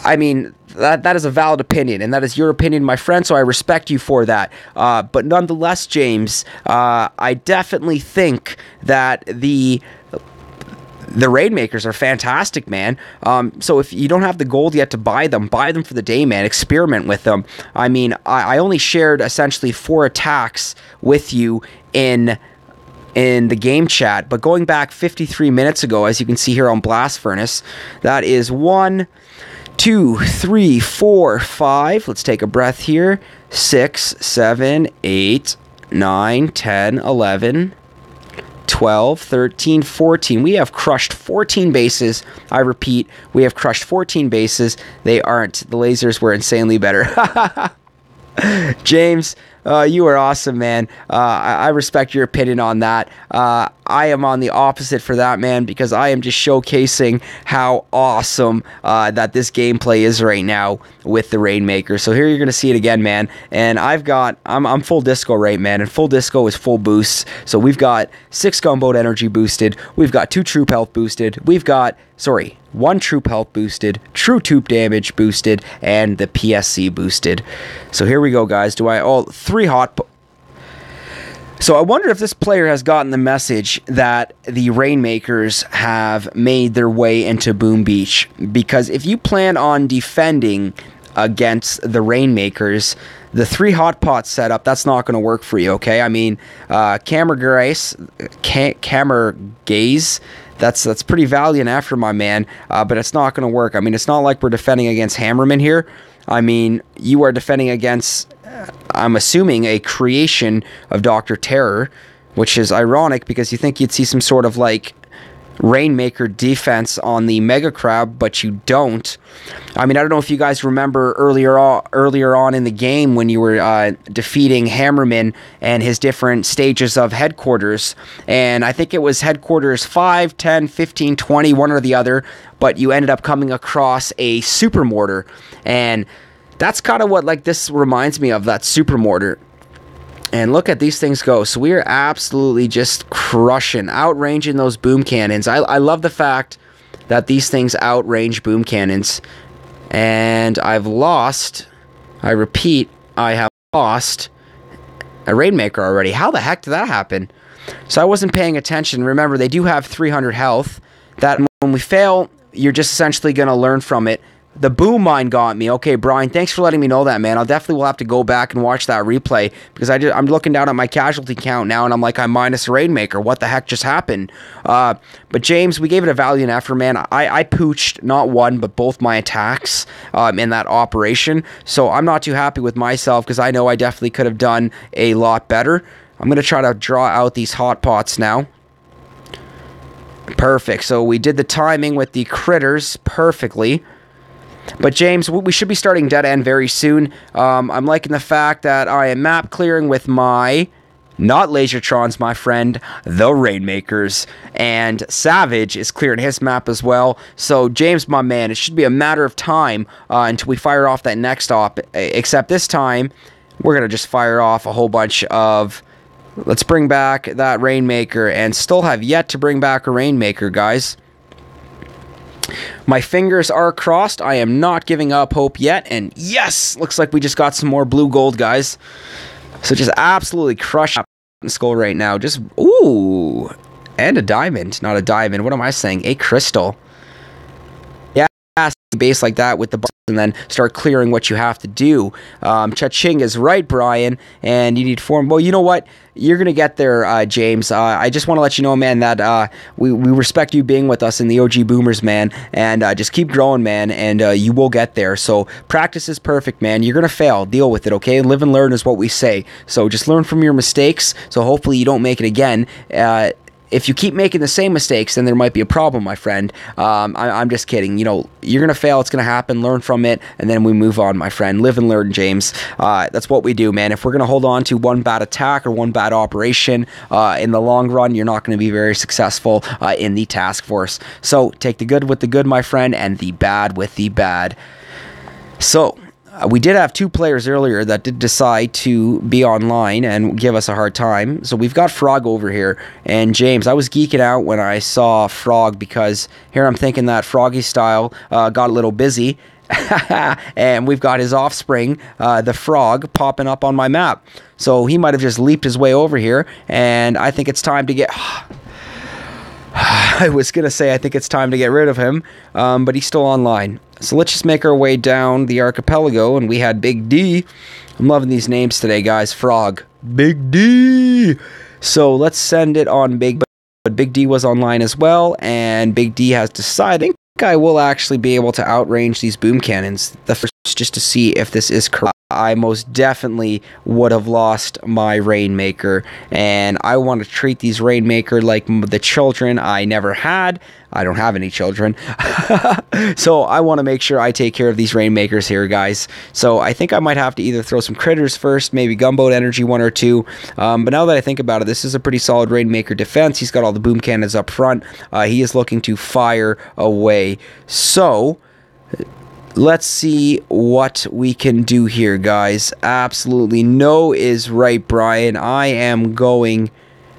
I mean, that is a valid opinion, and that is your opinion, my friend, so I respect you for that. But nonetheless, James, I definitely think that the Rainmakers are fantastic, man. So if you don't have the gold yet to buy them for the day, man. Experiment with them. I mean, I only shared essentially 4 attacks with you in the game chat, but going back 53 minutes ago, as you can see here on Blast Furnace, that is 1, 2, 3, 4, 5. Let's take a breath here. 6, 7, 8, 9, 10, 11, 12, 13, 14. We have crushed 14 bases. I repeat, we have crushed 14 bases. They aren't. The lasers were insanely better. James, you are awesome, man. I respect your opinion on that. I am on the opposite for that, man, because I am just showcasing how awesome that this gameplay is right now with the Rainmaker. So here you're going to see it again, man. And I'm full disco right, man. And full disco is full boosts. So we've got 6 gunboat energy boosted. We've got 2 troop health boosted. We've got, 1 troop health boosted, true troop damage boosted, and the PSC boosted. So here we go, guys. 3 hot... So I wonder if this player has gotten the message that the Rainmakers have made their way into Boom Beach. Because if you plan on defending against the Rainmakers, the 3 hot pot setup, that's not going to work for you, okay? I mean, camera gaze, that's pretty valiant effort, my man, but it's not going to work. I mean, it's not like we're defending against Hammerman here. I mean, you are defending against, I'm assuming, a creation of Dr. Terror, which is ironic because you think you'd see some sort of, like, Rainmaker defense on the Mega Crab, but you don't. I mean, I don't know if you guys remember earlier on in the game when you were defeating Hammerman and his different stages of headquarters, and I think it was headquarters 5, 10, 15, 20, one or the other, but you ended up coming across a super mortar, and that's kind of what, like, this reminds me of, that super mortar. And look at these things go. So we are absolutely just crushing, outranging those boom cannons. I love the fact that these things outrange boom cannons. And I've lost, I repeat, I have lost a Rainmaker already. How the heck did that happen? So I wasn't paying attention. Remember, they do have 300 health. That when we fail, you're just essentially going to learn from it. The boom mine got me. Okay, Brian, thanks for letting me know that, man. I'll definitely will have to go back and watch that replay because I'm looking down at my casualty count now and I'm like, I'm minus a Rainmaker. What the heck just happened? But James, we gave it a valiant effort, man. I pooched not one but both my attacks in that operation. So I'm not too happy with myself because I know I definitely could have done a lot better. I'm going to try to draw out these hot pots now. Perfect. So we did the timing with the critters perfectly. But James, we should be starting Dead End very soon. I'm liking the fact that I am map clearing with my, not Lasertrons, my friend, the Rainmakers. And Savage is clearing his map as well. So James, my man, it should be a matter of time until we fire off that next op. Except this time, we're going to just fire off a whole bunch of... Let's bring back that Rainmaker, and still have yet to bring back a Rainmaker, guys. My fingers are crossed. I am not giving up hope yet, and yes! Looks like we just got some more blue gold, guys. So just absolutely crush Skull right now. Just, ooh! And a diamond. Not a diamond. What am I saying? A crystal. Yeah, base like that with the box, and then start clearing what you have to do. Cha-ching is right, Brian, and you need form. Well, you know what? You're going to get there, James. I just want to let you know, man, that we respect you being with us in the OG Boomers, man, and just keep growing, man, and you will get there. So practice is perfect, man. You're going to fail. Deal with it, okay? Live and learn is what we say. So just learn from your mistakes, so hopefully you don't make it again. If you keep making the same mistakes, then there might be a problem, my friend. I'm just kidding. You know, you're going to fail. It's going to happen. Learn from it, and then we move on, my friend. Live and learn, James. That's what we do, man. If we're going to hold on to one bad attack or one bad operation, in the long run, you're not going to be very successful in the task force. So take the good with the good, my friend, and the bad with the bad. So... we did have 2 players earlier that did decide to be online and give us a hard time. So we've got Frog over here. And James, I was geeking out when I saw Frog because here I'm thinking that Froggy Style got a little busy. And we've got his offspring, the Frog, popping up on my map. So he might have just leaped his way over here. And I think it's time to get... I was going to say I think it's time to get rid of him, but he's still online. So let's just make our way down the archipelago, and we had Big D. I'm loving these names today, guys. Frog. Big D. So let's send it on Big, but Big D was online as well, and Big D has decided I will actually be able to outrange these boom cannons. The first, just to see if this is correct. I most definitely would have lost my Rainmaker, and I want to treat these Rainmaker like the children I never had. I don't have any children. So I want to make sure I take care of these Rainmakers here, guys. So I think I might have to either throw some critters first, maybe Gunboat Energy 1 or 2. But now that I think about it, this is a pretty solid Rainmaker defense. He's got all the boom cannons up front. He is looking to fire away. So... let's see what we can do here, guys. Absolutely no is right, Brian. I'm going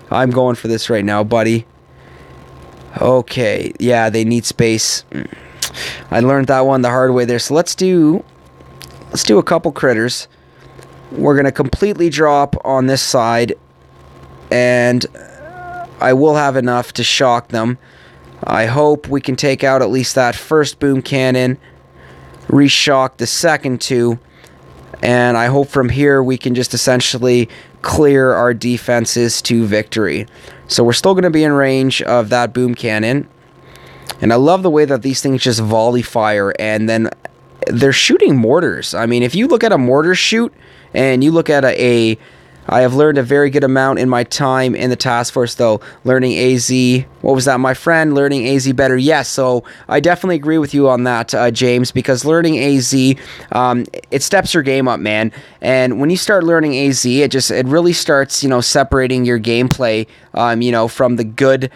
for this right now, buddy. Okay, yeah, they need space. I learned that one the hard way there. So let's do a couple critters. We're gonna completely drop on this side, and I will have enough to shock them. I hope we can take out at least that first boom cannon. Reshock the second 2, and I hope from here we can just essentially clear our defenses to victory. So we're still going to be in range of that boom cannon, and I love the way that these things just volley fire, and then they're shooting mortars. I mean, if you look at a mortar shoot and you look at I have learned a very good amount in my time in the task force, though. Learning AZ, what was that, my friend? Learning AZ better, yes. So I definitely agree with you on that, James, because learning AZ, it steps your game up, man. And when you start learning AZ, it really starts, you know, separating your gameplay, you know, from the good,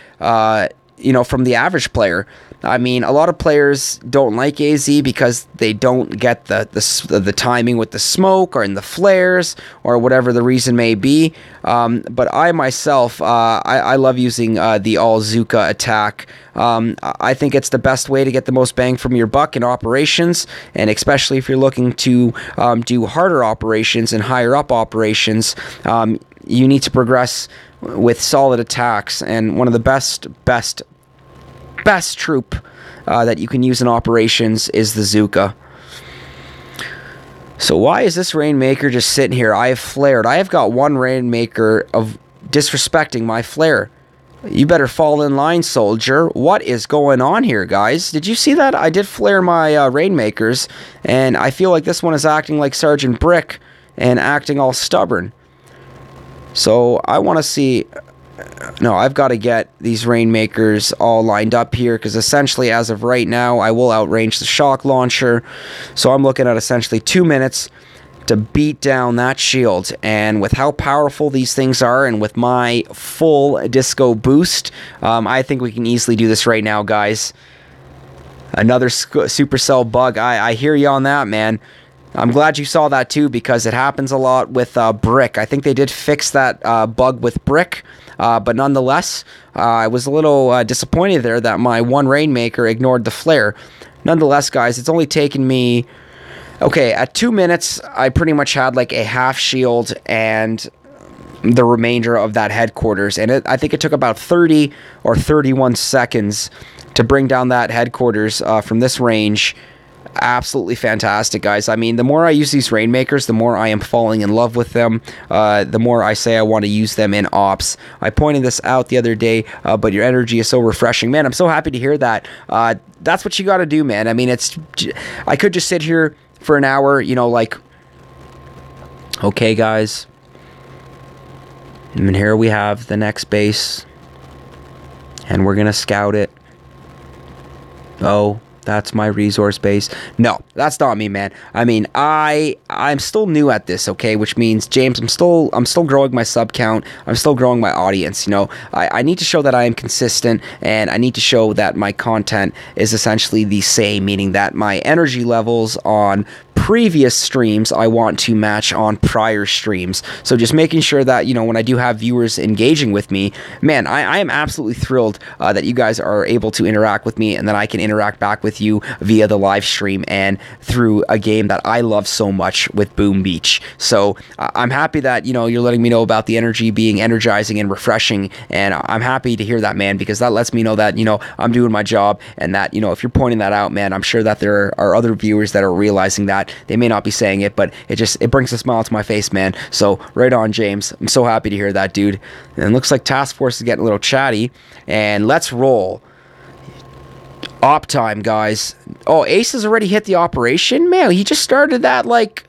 you know, from the average player. I mean, a lot of players don't like AZ because they don't get the timing with the smoke or in the flares or whatever the reason may be. But I myself, I love using the all-Zuka attack. I think it's the best way to get the most bang from your buck in operations, and especially if you're looking to do harder operations and higher up operations, you need to progress with solid attacks, and one of the best troop that you can use in operations is the Zuka. So why is this Rainmaker just sitting here? I have flared. I have got one Rainmaker of disrespecting my flare. You better fall in line, soldier. What is going on here, guys? Did you see that? I did flare my Rainmakers, and I feel like this one is acting like Sergeant Brick and acting all stubborn. So I want to see... No, I've got to get these Rainmakers all lined up here, because essentially as of right now, I will outrange the shock launcher. So I'm looking at essentially 2 minutes to beat down that shield. And with how powerful these things are, and with my full disco boost, I think we can easily do this right now, guys. Another Supercell bug. I hear you on that, man. I'm glad you saw that too, because it happens a lot with Brick. I think they did fix that bug with Brick, but nonetheless, I was a little disappointed there that my one Rainmaker ignored the flare. Nonetheless, guys, it's only taken me... Okay, at 2 minutes, I pretty much had like a half shield and the remainder of that headquarters. And I think it took about 30 or 31 seconds to bring down that headquarters from this range. Absolutely fantastic, guys. I mean, the more I use these Rainmakers, the more I am falling in love with them. The more I say I want to use them in ops. I pointed this out the other day, but your energy is so refreshing. Man, I'm so happy to hear that. That's what you got to do, man. I mean, I could just sit here for an hour, you know, like, okay, guys. And here we have the next base. And we're going to scout it. Oh, that's my resource base. No, that's not me, man. I mean, I'm still new at this, okay? Which means, James, I'm still growing my sub count. I'm still growing my audience, you know. I need to show that I am consistent, and I need to show that my content is essentially the same, meaning that my energy levels on previous streams I want to match on prior streams. So just making sure that, you know, when I do have viewers engaging with me, man, I am absolutely thrilled that you guys are able to interact with me, and that I can interact back with you via the live stream and through a game that I love so much with Boom Beach. So I'm happy that, you know, you're letting me know about the energy being energizing and refreshing, and I'm happy to hear that, man, because that lets me know that, you know, I'm doing my job, and that, you know, if you're pointing that out, man, I'm sure that there are other viewers that are realizing that. They may not be saying it, but it brings a smile to my face, man. So right on, James. I'm so happy to hear that, dude. And it looks like Task Force is getting a little chatty, and let's roll. Op time, guys. Oh, Ace has already hit the operation? Man, he just started that like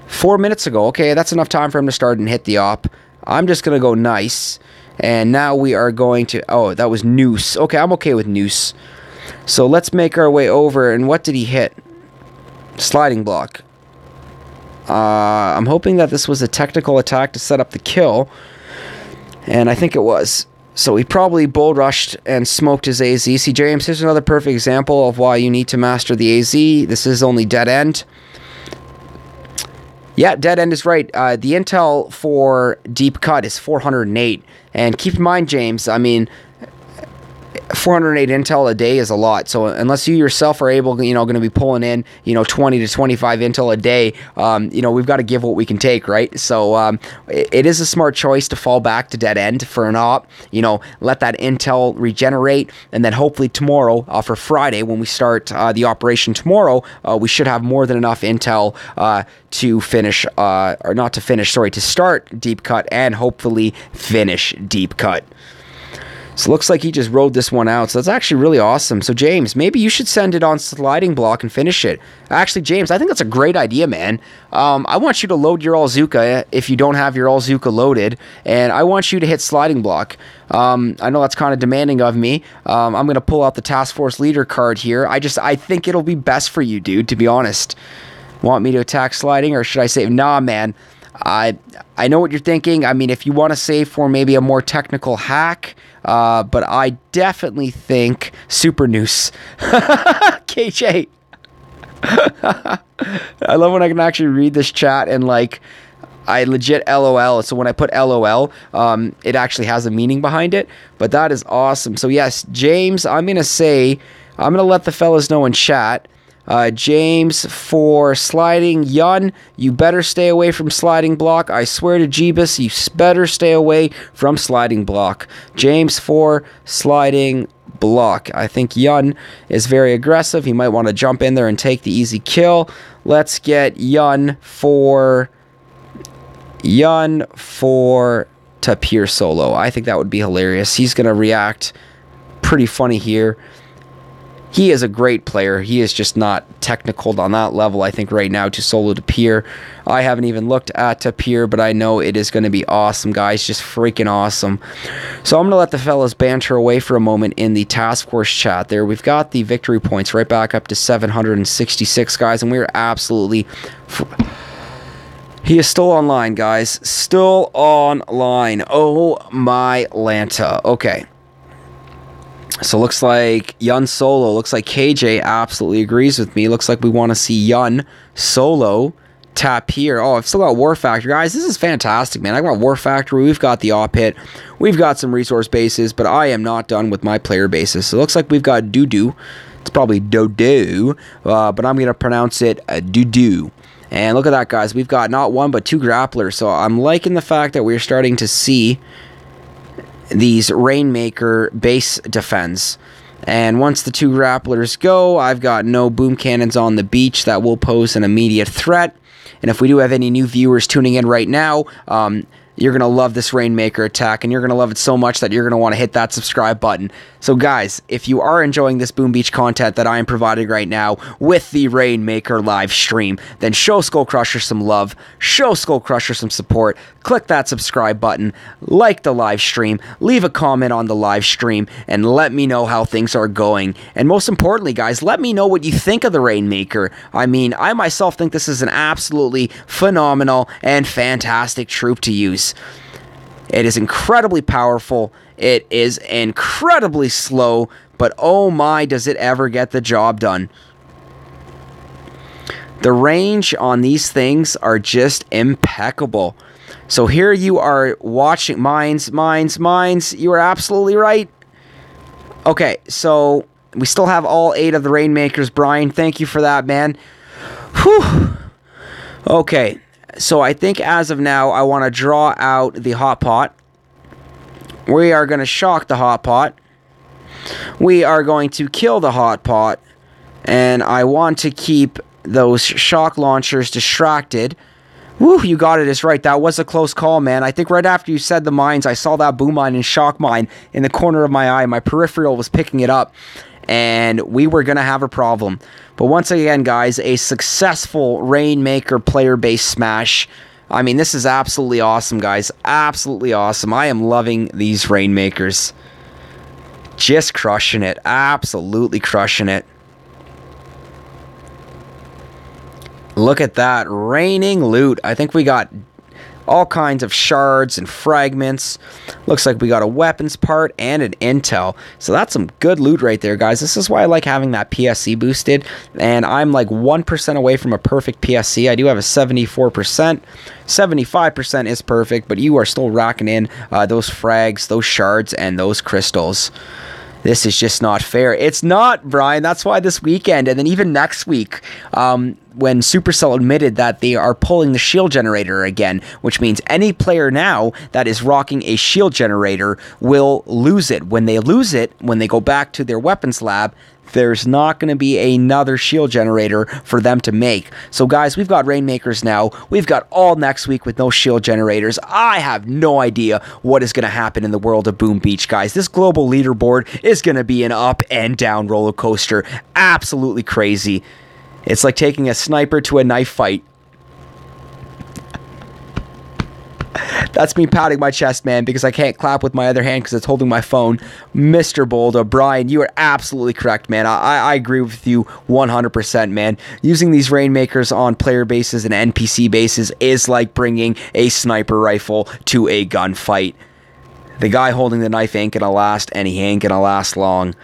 4 minutes ago. Okay, that's enough time for him to start and hit the op. I'm just gonna go nice. And now we are going to... Oh, that was Noose. Okay, I'm okay with Noose. So let's make our way over. And what did he hit? Sliding block. I'm hoping that this was a technical attack to set up the kill. And I think it was. So he probably bull rushed and smoked his AZ. See, James, here's another perfect example of why you need to master the AZ. This is only dead end. Yeah, dead end is right. The intel for deep cut is 408. And keep in mind, James, I mean, 408 intel a day is a lot. So unless you yourself are able, you know, going to be pulling in, you know, 20 to 25 intel a day, you know, we've got to give what we can take, right? So it is a smart choice to fall back to dead end for an op, you know, let that intel regenerate, and then hopefully tomorrow, for Friday, when we start the operation tomorrow, we should have more than enough intel to finish, or not to finish, sorry, to start deep cut and hopefully finish deep cut. So it looks like he just rode this one out. So that's actually really awesome. So James, maybe you should send it on sliding block and finish it. Actually, James, I think that's a great idea, man. I want you to load your All-Zuka if you don't have your All-Zuka loaded. And I want you to hit sliding block. I know that's kind of demanding of me. I'm going to pull out the Task Force Leader card here. I think it'll be best for you, dude, to be honest. Want me to attack sliding, or should I save? Nah, man. I know what you're thinking. I mean, if you want to save for maybe a more technical hack, but I definitely think Super Noose. KJ. I love when I can actually read this chat and like, I legit LOL. So when I put LOL, it actually has a meaning behind it. But that is awesome. So yes, James, I'm going to let the fellas know in chat. James for sliding. Yun, you better stay away from sliding block. I swear to Jeebus, you better stay away from sliding block. James for sliding block. I think Yun is very aggressive. He might want to jump in there and take the easy kill. Let's get Yun for Tapir solo. I think that would be hilarious. He's going to react pretty funny here. He is a great player. He is just not technical on that level, I think, right now to solo to Pier. I haven't even looked at Pier, but I know it is going to be awesome, guys. Just freaking awesome. So I'm going to let the fellas banter away for a moment in the task force chat there. We've got the victory points right back up to 766, guys, and we are absolutely... He is still online, guys. Still online. Oh, my Lanta. Okay. So looks like Yun solo. Looks like KJ absolutely agrees with me. Looks like we want to see Yun solo tap here. Oh, I've still got War Factory. Guys, this is fantastic, man. I got War Factory. We've got the op hit. We've got some resource bases, but I am not done with my player bases. So it looks like we've got Doo-Doo. It's probably Do-Do, but I'm going to pronounce it Doo-Doo. And look at that, guys. We've got not one, but two grapplers. So I'm liking the fact that we're starting to see these Rainmaker base defense. And once the two grapplers go, I've got no boom cannons on the beach that will pose an immediate threat. And if we do have any new viewers tuning in right now, you're going to love this Rainmaker attack, and you're going to love it so much that you're going to want to hit that subscribe button. So guys, if you are enjoying this Boom Beach content that I am providing right now with the Rainmaker live stream, then show SkullCrusher some love, show SkullCrusher some support, click that subscribe button, like the live stream, leave a comment on the live stream, and let me know how things are going. And most importantly, guys, let me know what you think of the Rainmaker. I mean, I myself think this is an absolutely phenomenal and fantastic troop to use. It is incredibly powerful. It is incredibly slow, but oh my, does it ever get the job done. The range on these things are just impeccable. So here you are watching mines. You are absolutely right. Okay, so we still have all 8 of the Rainmakers, Brian. Thank you for that, man. Whew. Okay. So I think as of now, I want to draw out the hot pot. We are going to shock the hot pot. We are going to kill the hot pot. And I want to keep those shock launchers distracted. Woo, you got it, is right. That was a close call, man. I think right after you said the mines, I saw that boom mine and shock mine in the corner of my eye. My peripheral was picking it up. And we were going to have a problem. But once again, guys, a successful Rainmaker player base smash. I mean, this is absolutely awesome, guys. Absolutely awesome. I am loving these Rainmakers. Just crushing it. Absolutely crushing it. Look at that. Raining loot. I think we got all kinds of shards and fragments. Looks like we got a weapons part and an intel. So that's some good loot right there, guys. This is why I like having that PSC boosted. And I'm like 1% away from a perfect PSC. I do have a 74%. 75% is perfect, but you are still racking in those frags, those shards, and those crystals. This is just not fair. It's not, Brian. That's why this weekend, and then even next week, when Supercell admitted that they are pulling the shield generator again, which means any player now that is rocking a shield generator will lose it. When they lose it, when they go back to their weapons lab, there's not going to be another shield generator for them to make. So guys, we've got Rainmakers now. We've got all next week with no shield generators. I have no idea what is going to happen in the world of Boom Beach, guys. This global leaderboard is going to be an up and down roller coaster. Absolutely crazy. It's like taking a sniper to a knife fight. That's me patting my chest, man, because I can't clap with my other hand because it's holding my phone. Mr. Bolda, Brian, you are absolutely correct, man. I agree with you 100%, man. Using these Rainmakers on player bases and NPC bases is like bringing a sniper rifle to a gunfight. The guy holding the knife ain't gonna last, and he ain't gonna last long.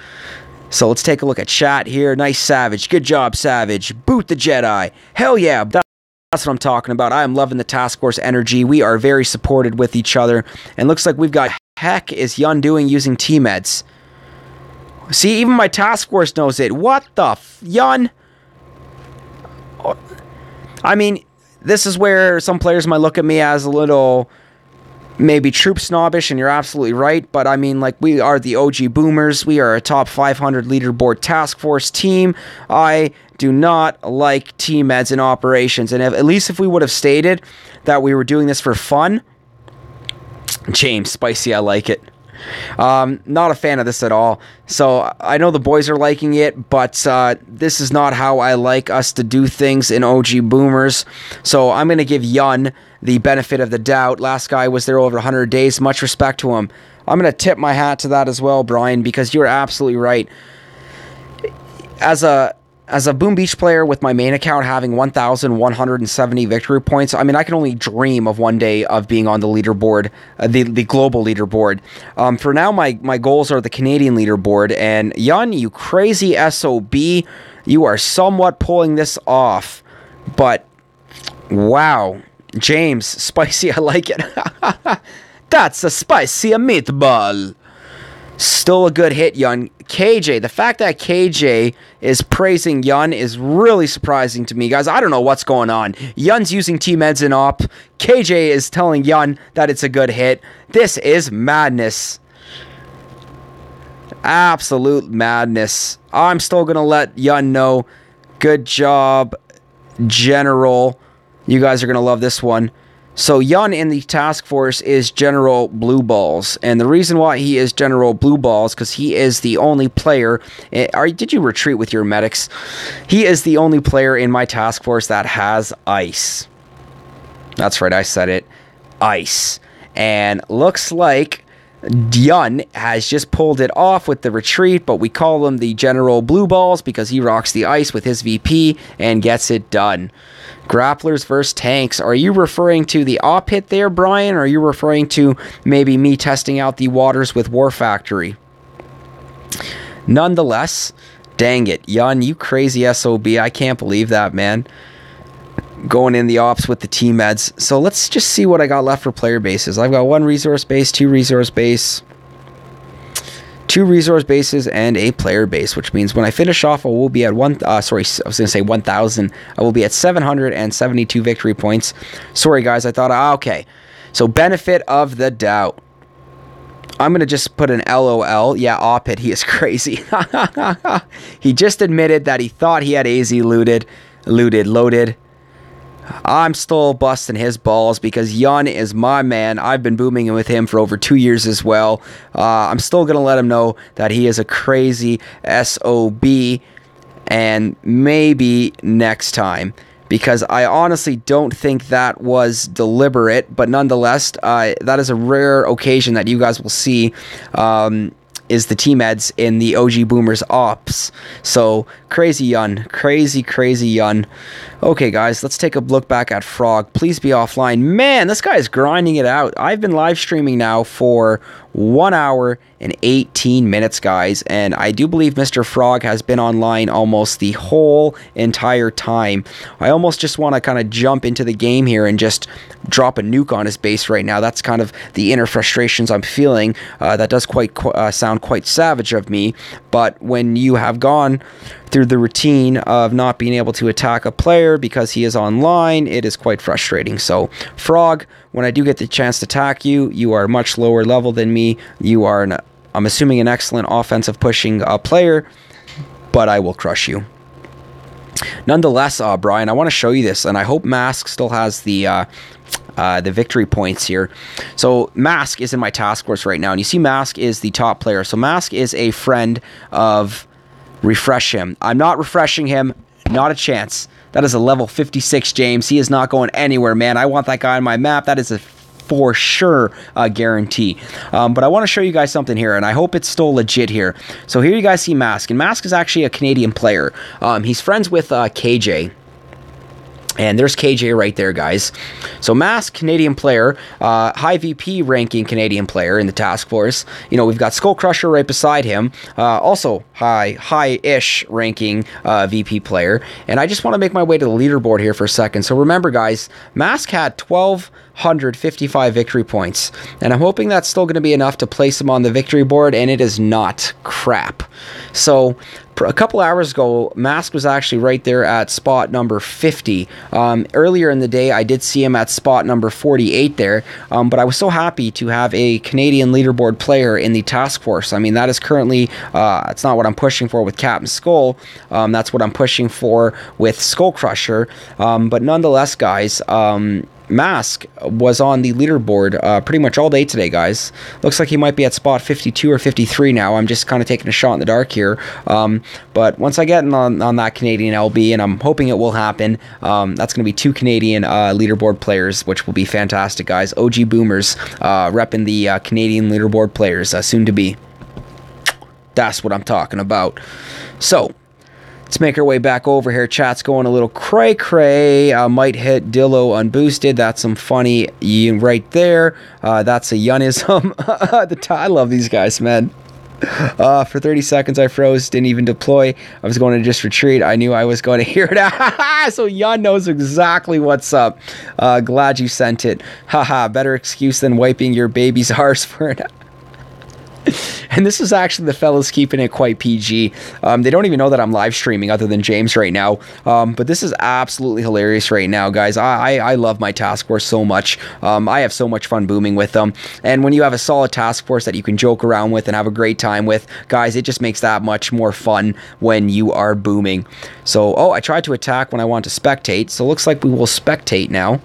So let's take a look at chat here. Nice, Savage. Good job, Savage. Boot the Jedi. Hell yeah. That's what I'm talking about. I am loving the task force energy. We are very supported with each other. And looks like we've got heck is Yun doing using T-Meds. See, even my task force knows it. What the Yun? I mean, this is where some players might look at me as a little maybe troop snobbish, and you're absolutely right, but I mean, like, we are the OG boomers. We are a top 500 leaderboard task force team. I do not like T-Meds in operations, and at least if we would have stated that we were doing this for fun, James, spicy, I like it. Not a fan of this at all. So I know the boys are liking it, but this is not how I like us to do things in OG Boomers. So I'm going to give Yun the benefit of the doubt. Last guy was there over 100 days. Much respect to him. I'm going to tip my hat to that as well, Brian, because you're absolutely right. As a Boom Beach player with my main account having 1,170 victory points, I mean, I can only dream of one day of being on the leaderboard, the global leaderboard. For now, my goals are the Canadian leaderboard, and Yun, you crazy SOB, you are somewhat pulling this off, but wow, James, spicy, I like it. That's a spicy meatball. Still a good hit, Yun. KJ, the fact that KJ is praising Yun is really surprising to me, guys. I don't know what's going on. Yun's using T-Meds in op. KJ is telling Yun that it's a good hit. This is madness. Absolute madness. I'm still going to let Yun know. Good job, General. You guys are going to love this one. So Yun in the task force is General Blue Balls, and the reason why he is General Blue Balls because he is the only player. Did you retreat with your medics? He is the only player in my task force that has ice. That's right, I said it. Ice, and looks like Yun has just pulled it off with the retreat, but we call him the General Blue Balls because he rocks the ice with his VP and gets it done. Grapplers versus tanks. Are you referring to the op hit there, Brian? Or are you referring to maybe me testing out the waters with War Factory? Nonetheless, dang it, Yun, you crazy SOB. I can't believe that, man. Going in the ops with the T-Meds. So let's just see what I got left for player bases. I've got 1 resource base, 2 resource base, 2 resource bases, and a player base, which means when I finish off, I will be at 1,000. I will be at 772 victory points. Sorry, guys, I thought, okay. So benefit of the doubt. I'm going to just put an LOL. Yeah, Opit, he is crazy. He just admitted that he thought he had AZ loaded. I'm still busting his balls because Yun is my man. I've been booming with him for over 2 years as well. I'm still going to let him know that he is a crazy SOB, and maybe next time, because I honestly don't think that was deliberate, but nonetheless, that is a rare occasion that you guys will see is the T-Meds in the OG Boomers ops. So, crazy Yun. Crazy Yun. Okay, guys, let's take a look back at Frog. Please be offline. Man, this guy is grinding it out. I've been live streaming now for 1 hour and 18 minutes, guys, and I do believe Mr. Frog has been online almost the whole entire time. I almost just want to kind of jump into the game here and just drop a nuke on his base right now. That's kind of the inner frustrations I'm feeling. That does sound quite savage of me, but when you have gone through the routine of not being able to attack a player because he is online, it is quite frustrating. So, Frog, when I do get the chance to attack you, you are much lower level than me. You are, I'm assuming, an excellent offensive pushing player, but I will crush you. Nonetheless, Brian, I want to show you this, and I hope Mask still has the victory points here. So Mask is in my task force right now, and you see Mask is the top player. So Mask is a friend of Refresh Him. I'm not refreshing him. Not a chance. That is a level 56, James. He is not going anywhere, man. I want that guy on my map. That is a for sure guarantee. But I want to show you guys something here, and I hope it's still legit here. So here you guys see Mask, and Mask is actually a Canadian player. He's friends with KJ. And there's KJ right there, guys. So Mask, Canadian player, high VP ranking Canadian player in the task force. You know, we've got SkullCrusher right beside him. Also high-ish ranking VP player. And I just want to make my way to the leaderboard here for a second. So remember, guys, Mask had 1,255 victory points. And I'm hoping that's still going to be enough to place him on the victory board, and it is not. Crap. So a couple hours ago, Mask was actually right there at spot number 50. Earlier in the day, I did see him at spot number 48 there, but I was so happy to have a Canadian leaderboard player in the task force. I mean, that is currently, it's not what I'm pushing for with Captain Skull. That's what I'm pushing for with SkullCrusher. But nonetheless, guys, Mask was on the leaderboard pretty much all day today, guys. Looks like he might be at spot 52 or 53 now. I'm just kind of taking a shot in the dark here. But once I get on that Canadian LB, and I'm hoping it will happen, that's going to be 2 Canadian leaderboard players, which will be fantastic, guys. OG Boomers repping the Canadian leaderboard players, soon to be. That's what I'm talking about. So, let's make our way back over here. Chat's going a little cray-cray. Might hit Dillo unboosted. That's some funny right there. That's a Yunism. I love these guys, man. For 30 seconds, I froze. Didn't even deploy. I was going to just retreat. I knew I was going to hear it. So Yun knows exactly what's up. Glad you sent it. Haha, better excuse than wiping your baby's arse for it. And this is actually the fellas keeping it quite PG. They don't even know that I'm live streaming other than James right now. But this is absolutely hilarious right now, guys. I love my task force so much. I have so much fun booming with them. And when you have a solid task force that you can joke around with and have a great time with, guys, it just makes that much more fun when you are booming. So, oh, I tried to attack when I want to spectate. So it looks like we will spectate now.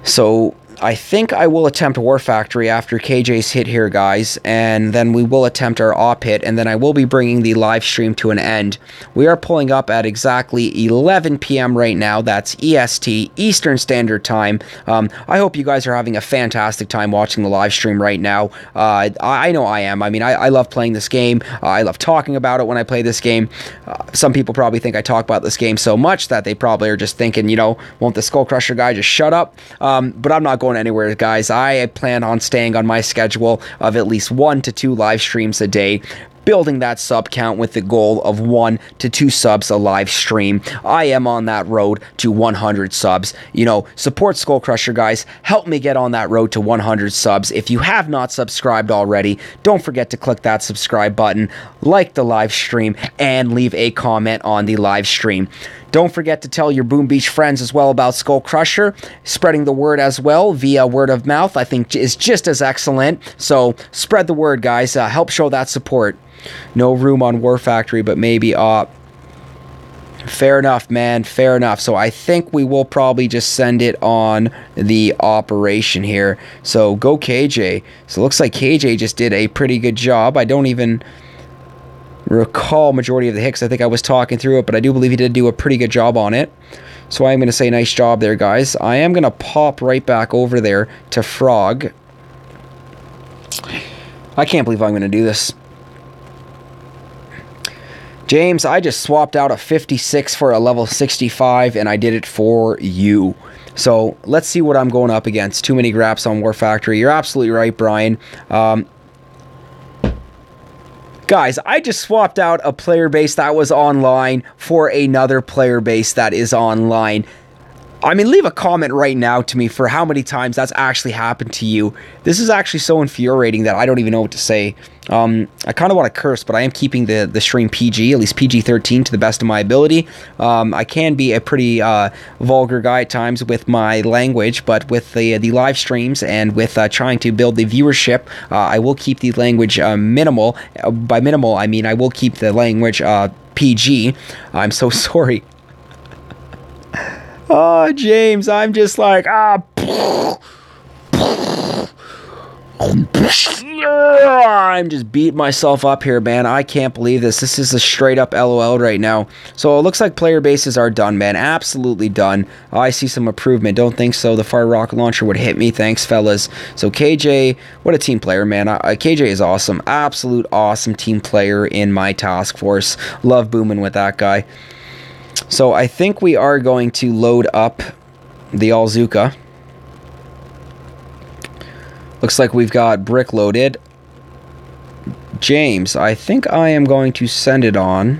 So I think I will attempt War Factory after KJ's hit here, guys, and then we will attempt our op hit, and then I will be bringing the live stream to an end. We are pulling up at exactly 11 p.m. right now. That's EST, Eastern Standard Time. I hope you guys are having a fantastic time watching the live stream right now. I know I am. I mean, I love playing this game. I love talking about it when I play this game. Some people probably think I talk about this game so much that they probably are just thinking, you know, won't the SkullCrusher guy just shut up? But I'm not going anywhere, guys. I plan on staying on my schedule of at least 1 to 2 live streams a day, building that sub count with the goal of 1 to 2 subs a live stream. I am on that road to 100 subs. You know, support SkullCrusher, guys. Help me get on that road to 100 subs. If you have not subscribed already, don't forget to click that subscribe button, like the live stream, and leave a comment on the live stream. Don't forget to tell your Boom Beach friends as well about SkullCrusher. Spreading the word as well via word of mouth, I think, is just as excellent. So spread the word, guys. Help show that support. No room on War Factory, but maybe fair enough, man. Fair enough. So I think we will probably just send it on the operation here. So go KJ. So it looks like KJ just did a pretty good job. I don't even recall majority of the hits. I think I was talking through it, but I do believe he did do a pretty good job on it. So I'm going to say nice job there, guys. I am going to pop right back over there to Frog. I can't believe I'm going to do this. James, I just swapped out a 56 for a level 65, and I did it for you. So let's see what I'm going up against. Too many graps on War Factory. You're absolutely right, Brian. Guys, I just swapped out a player base that was online for another player base that is online. I mean, leave a comment right now to me for how many times that's actually happened to you. This is actually so infuriating that I don't even know what to say. I kind of want to curse, but I am keeping the stream PG, at least PG-13 to the best of my ability. I can be a pretty vulgar guy at times with my language, but with the live streams and with trying to build the viewership, I will keep the language minimal. By minimal, I mean I will keep the language PG. I'm so sorry. Oh, James, I'm just like, I'm just beating myself up here, man. I can't believe this. This is a straight up LOL right now. So it looks like player bases are done, man. Absolutely done. I see some improvement. Don't think so. The fire rocket launcher would hit me. Thanks, fellas. So KJ, what a team player, man. KJ is awesome. Absolute awesome team player in my task force. Love booming with that guy. So I think we are going to load up the Alzuka. Looks like we've got brick loaded. James, I think I am going to send it on.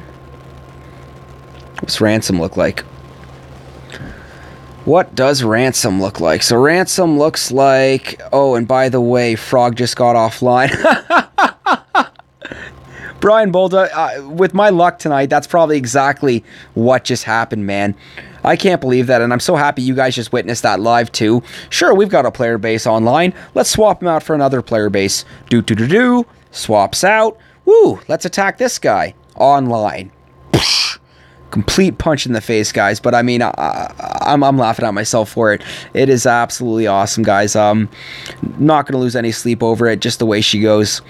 What's Ransom look like? What does Ransom look like? So Ransom looks like... Oh, and by the way, Frog just got offline. Brian Bolda, with my luck tonight, that's probably exactly what just happened, man. I can't believe that, and I'm so happy you guys just witnessed that live, too. Sure, we've got a player base online. Let's swap him out for another player base. Swaps out. Woo, let's attack this guy. Online. complete punch in the face, guys. But I mean, I'm laughing at myself for it. It is absolutely awesome, guys. Not gonna lose any sleep over it, just the way she goes.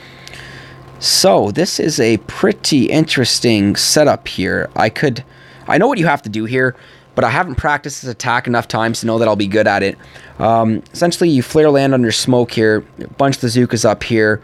So this is a pretty interesting setup here. I know what you have to do here, but I haven't practiced this attack enough times to know that I'll be good at it. Essentially, you flare land under smoke here, a bunch of the Zookas up here,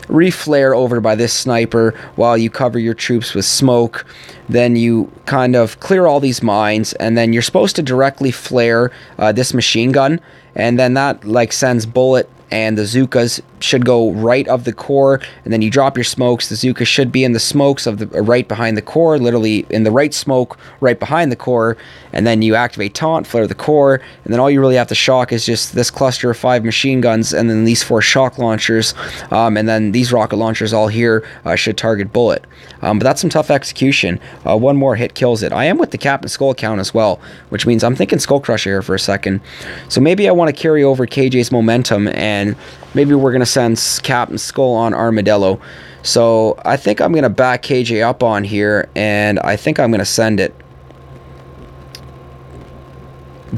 reflare over by this sniper while you cover your troops with smoke. Then you kind of clear all these mines, and then you're supposed to directly flare this machine gun, and then that like sends bullet, and the Zookas should go right of the core, and then you drop your smokes. The Zookas should be in the smokes of the right behind the core, literally in the right smoke right behind the core, and then you activate taunt, flare the core, and then all you really have to shock is just this cluster of 5 machine guns, and then these 4 shock launchers, and then these rocket launchers all here should target bullet. But that's some tough execution. One more hit kills it. I am with the cpt.Skull count as well, which means I'm thinking SkullCrusher here for a second. So maybe I want to carry over KJ's momentum, and maybe we're going to send cpt.Skull on Armadillo. So I think I'm going to back KJ up on here, and I think I'm going to send it.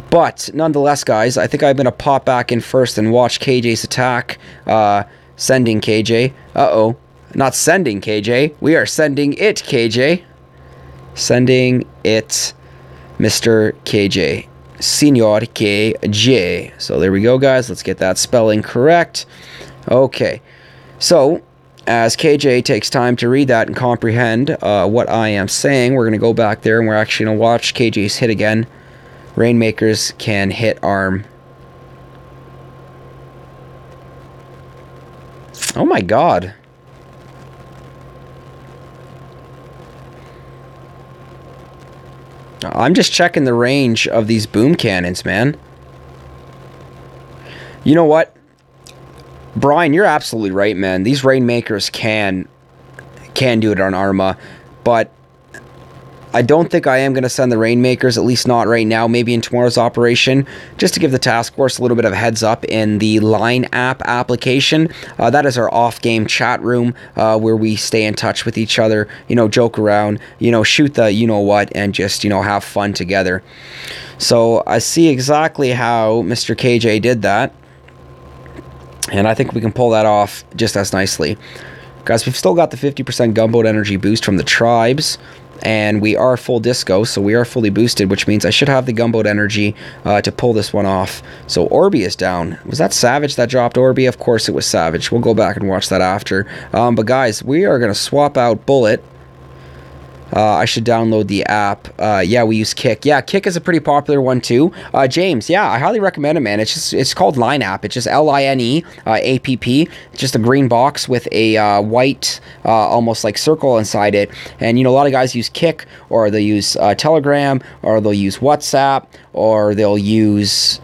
But nonetheless, guys, I think I'm going to pop back in first and watch KJ's attack. Sending KJ. Uh-oh. Not sending KJ. We are sending it, KJ. Sending it, Mr. KJ. Senor KJ. So there we go, guys. Let's get that spelling correct. Okay. So, as KJ takes time to read that and comprehend what I am saying, we're going to go back there and we're actually going to watch KJ's hit again. Rainmakers can hit arm. Oh my god. I'm just checking the range of these boom cannons, man. You know what? Brian, you're absolutely right, man. These Rainmakers can do it on Arma, but I don't think I am going to send the Rainmakers, at least not right now, maybe in tomorrow's operation, just to give the task force a little bit of a heads up in the Line app application. That is our off-game chat room where we stay in touch with each other, you know, joke around, you know, shoot the you-know-what, and just, you know, have fun together. So I see exactly how Mr. KJ did that, and I think we can pull that off just as nicely. Guys, we've still got the 50% gunboat energy boost from the tribes, and we are full disco, so we are fully boosted, which means I should have the gunboat energy to pull this one off. So Orby is down. Was that Savage that dropped Orby? Of course it was Savage. We'll go back and watch that after. But guys, we are going to swap out Bullet. I should download the app. Yeah, we use Kick. Yeah, Kick is a pretty popular one too. James, yeah, I highly recommend it, man. It's called Line app. It's just LINE app. It's just a green box with a white, almost like circle inside it. And you know, a lot of guys use Kick, or they'll use Telegram, or they'll use WhatsApp, or they'll use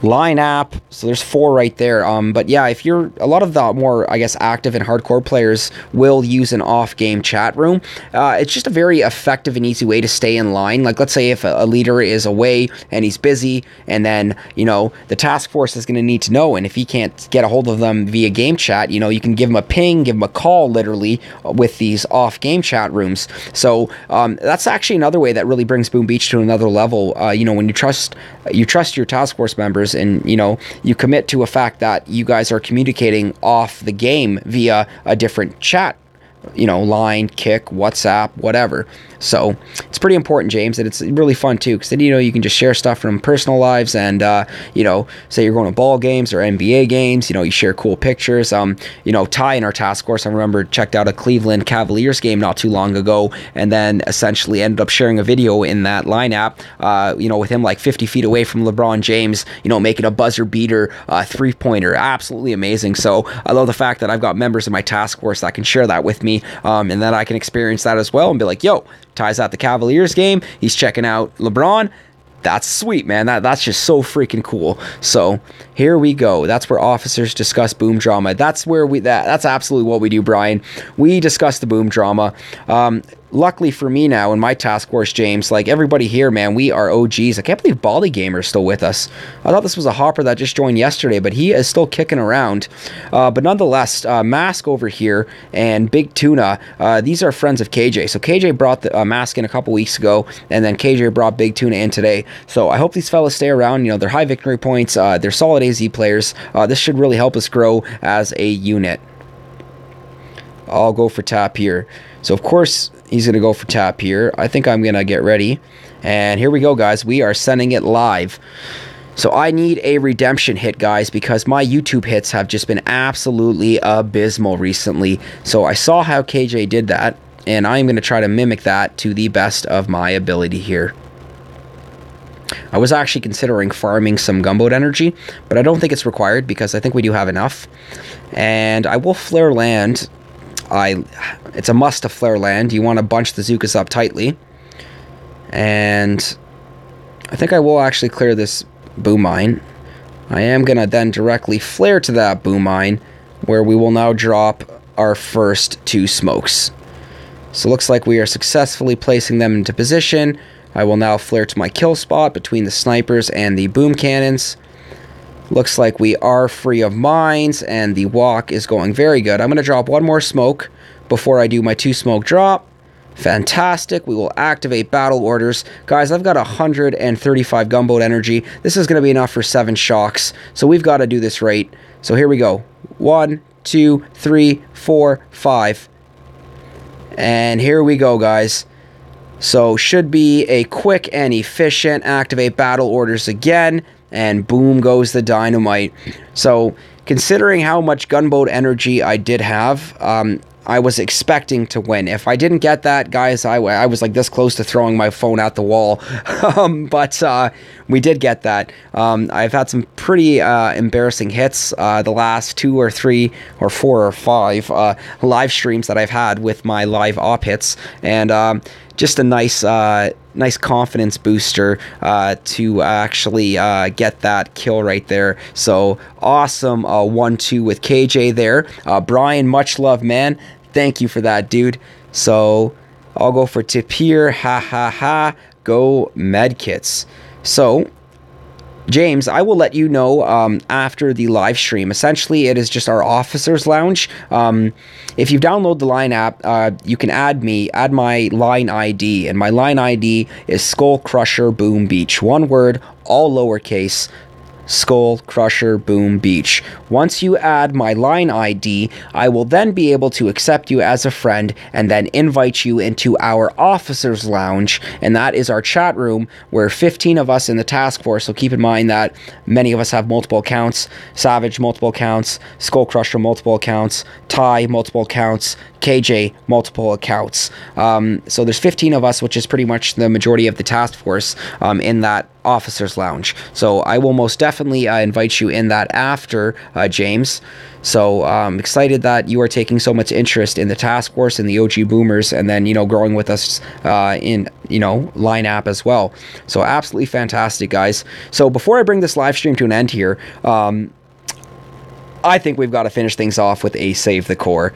Line app. So there's 4 right there. But yeah, if you're a lot of the more, I guess, active and hardcore players will use an off-game chat room. It's just a very effective and easy way to stay in line. Like, let's say if a leader is away and he's busy, and then, you know, the task force is going to need to know, and if he can't get a hold of them via game chat, you know, you can give him a ping, give him a call, literally, with these off-game chat rooms. So that's actually another way that really brings Boom Beach to another level. You know, when you trust your task force members, and you know, you commit to a fact that you guys are communicating off the game via a different chat, you know, Line, Kick, WhatsApp, whatever. So it's pretty important, James, and it's really fun too, because then, you know, you can just share stuff from personal lives, and you know, say you're going to ball games or NBA games, you know, you share cool pictures. You know, Ty in our task force, I remember, checked out a Cleveland Cavaliers game not too long ago, and then essentially ended up sharing a video in that Line app, you know, with him like 50 feet away from LeBron James, you know, making a buzzer beater 3-pointer. Absolutely amazing. So I love the fact that I've got members of my task force that can share that with me, and then I can experience that as well and be like, yo, Ty's at the Cavaliers game, he's checking out LeBron. That's sweet, man. That's just so freaking cool. So here we go. That's where officers discuss boom drama. That's where that's absolutely what we do, Brian. We discuss the boom drama. luckily for me now in my task force, James, like everybody here, man, we are OGs. I can't believe Baldy Gamer is still with us. I thought this was a hopper that just joined yesterday, but he is still kicking around. But nonetheless, Mask over here and Big Tuna, these are friends of KJ. So KJ brought the Mask in a couple weeks ago, and then KJ brought Big Tuna in today. So I hope these fellas stay around. You know, they're high victory points. They're solid AZ players. This should really help us grow as a unit. I'll go for tap here. So, of course, he's going to go for tap here. I think I'm going to get ready. And here we go, guys. We are sending it live. So, I need a redemption hit, guys, because my YouTube hits have just been absolutely abysmal recently. So, I saw how KJ did that, and I'm going to try to mimic that to the best of my ability here. I was actually considering farming some gunboat energy, but I don't think it's required because I think we do have enough. And I will flare land. It's a must to flare land. You want to bunch the Zookas up tightly. And I think I will actually clear this boom mine. I am going to then directly flare to that boom mine, where we will now drop our first 2 smokes. So it looks like we are successfully placing them into position. I will now flare to my kill spot between the snipers and the boom cannons. Looks like we are free of mines, and the walk is going very good. I'm going to drop 1 more smoke before I do my 2 smoke drop. Fantastic. We will activate battle orders. Guys, I've got 135 gunboat energy. This is going to be enough for 7 shocks, so we've got to do this right. So here we go. 1, 2, 3, 4, 5. And here we go, guys. So should be a quick and efficient. Activate battle orders again. And boom goes the dynamite. So, considering how much gunboat energy I did have, I was expecting to win. If I didn't get that, guys, I was like this close to throwing my phone at the wall. But we did get that. I've had some pretty embarrassing hits the last 2 or 3 or 4 or 5 live streams that I've had with my live op hits. And just a nice confidence booster to actually get that kill right there. So awesome 1-2 with KJ there. Brian, much love, man. Thank you for that, dude. So I'll go for tip here. Ha ha ha. Go medkits. So James, I will let you know after the live stream. Essentially, it is just our officers lounge. If you download the Line app, you can add my Line ID, and my Line ID is SkullCrusher Boom Beach. One word, all lowercase. SkullCrusher Boom Beach. Once you add my Line ID, I will then be able to accept you as a friend and then invite you into our officers lounge, and that is our chat room where 15 of us in the task force. So keep in mind that many of us have multiple accounts. Savage multiple accounts, SkullCrusher multiple accounts, Ty multiple accounts, KJ multiple accounts. So there's 15 of us, which is pretty much the majority of the task force in that officers lounge. So I will most definitely invite you in that after, James. So I'm excited that you are taking so much interest in the task force and the OG boomers, and then, you know, growing with us in, you know, Line app as well. So absolutely fantastic, guys. So before I bring this live stream to an end here, I think we've got to finish things off with a save the core.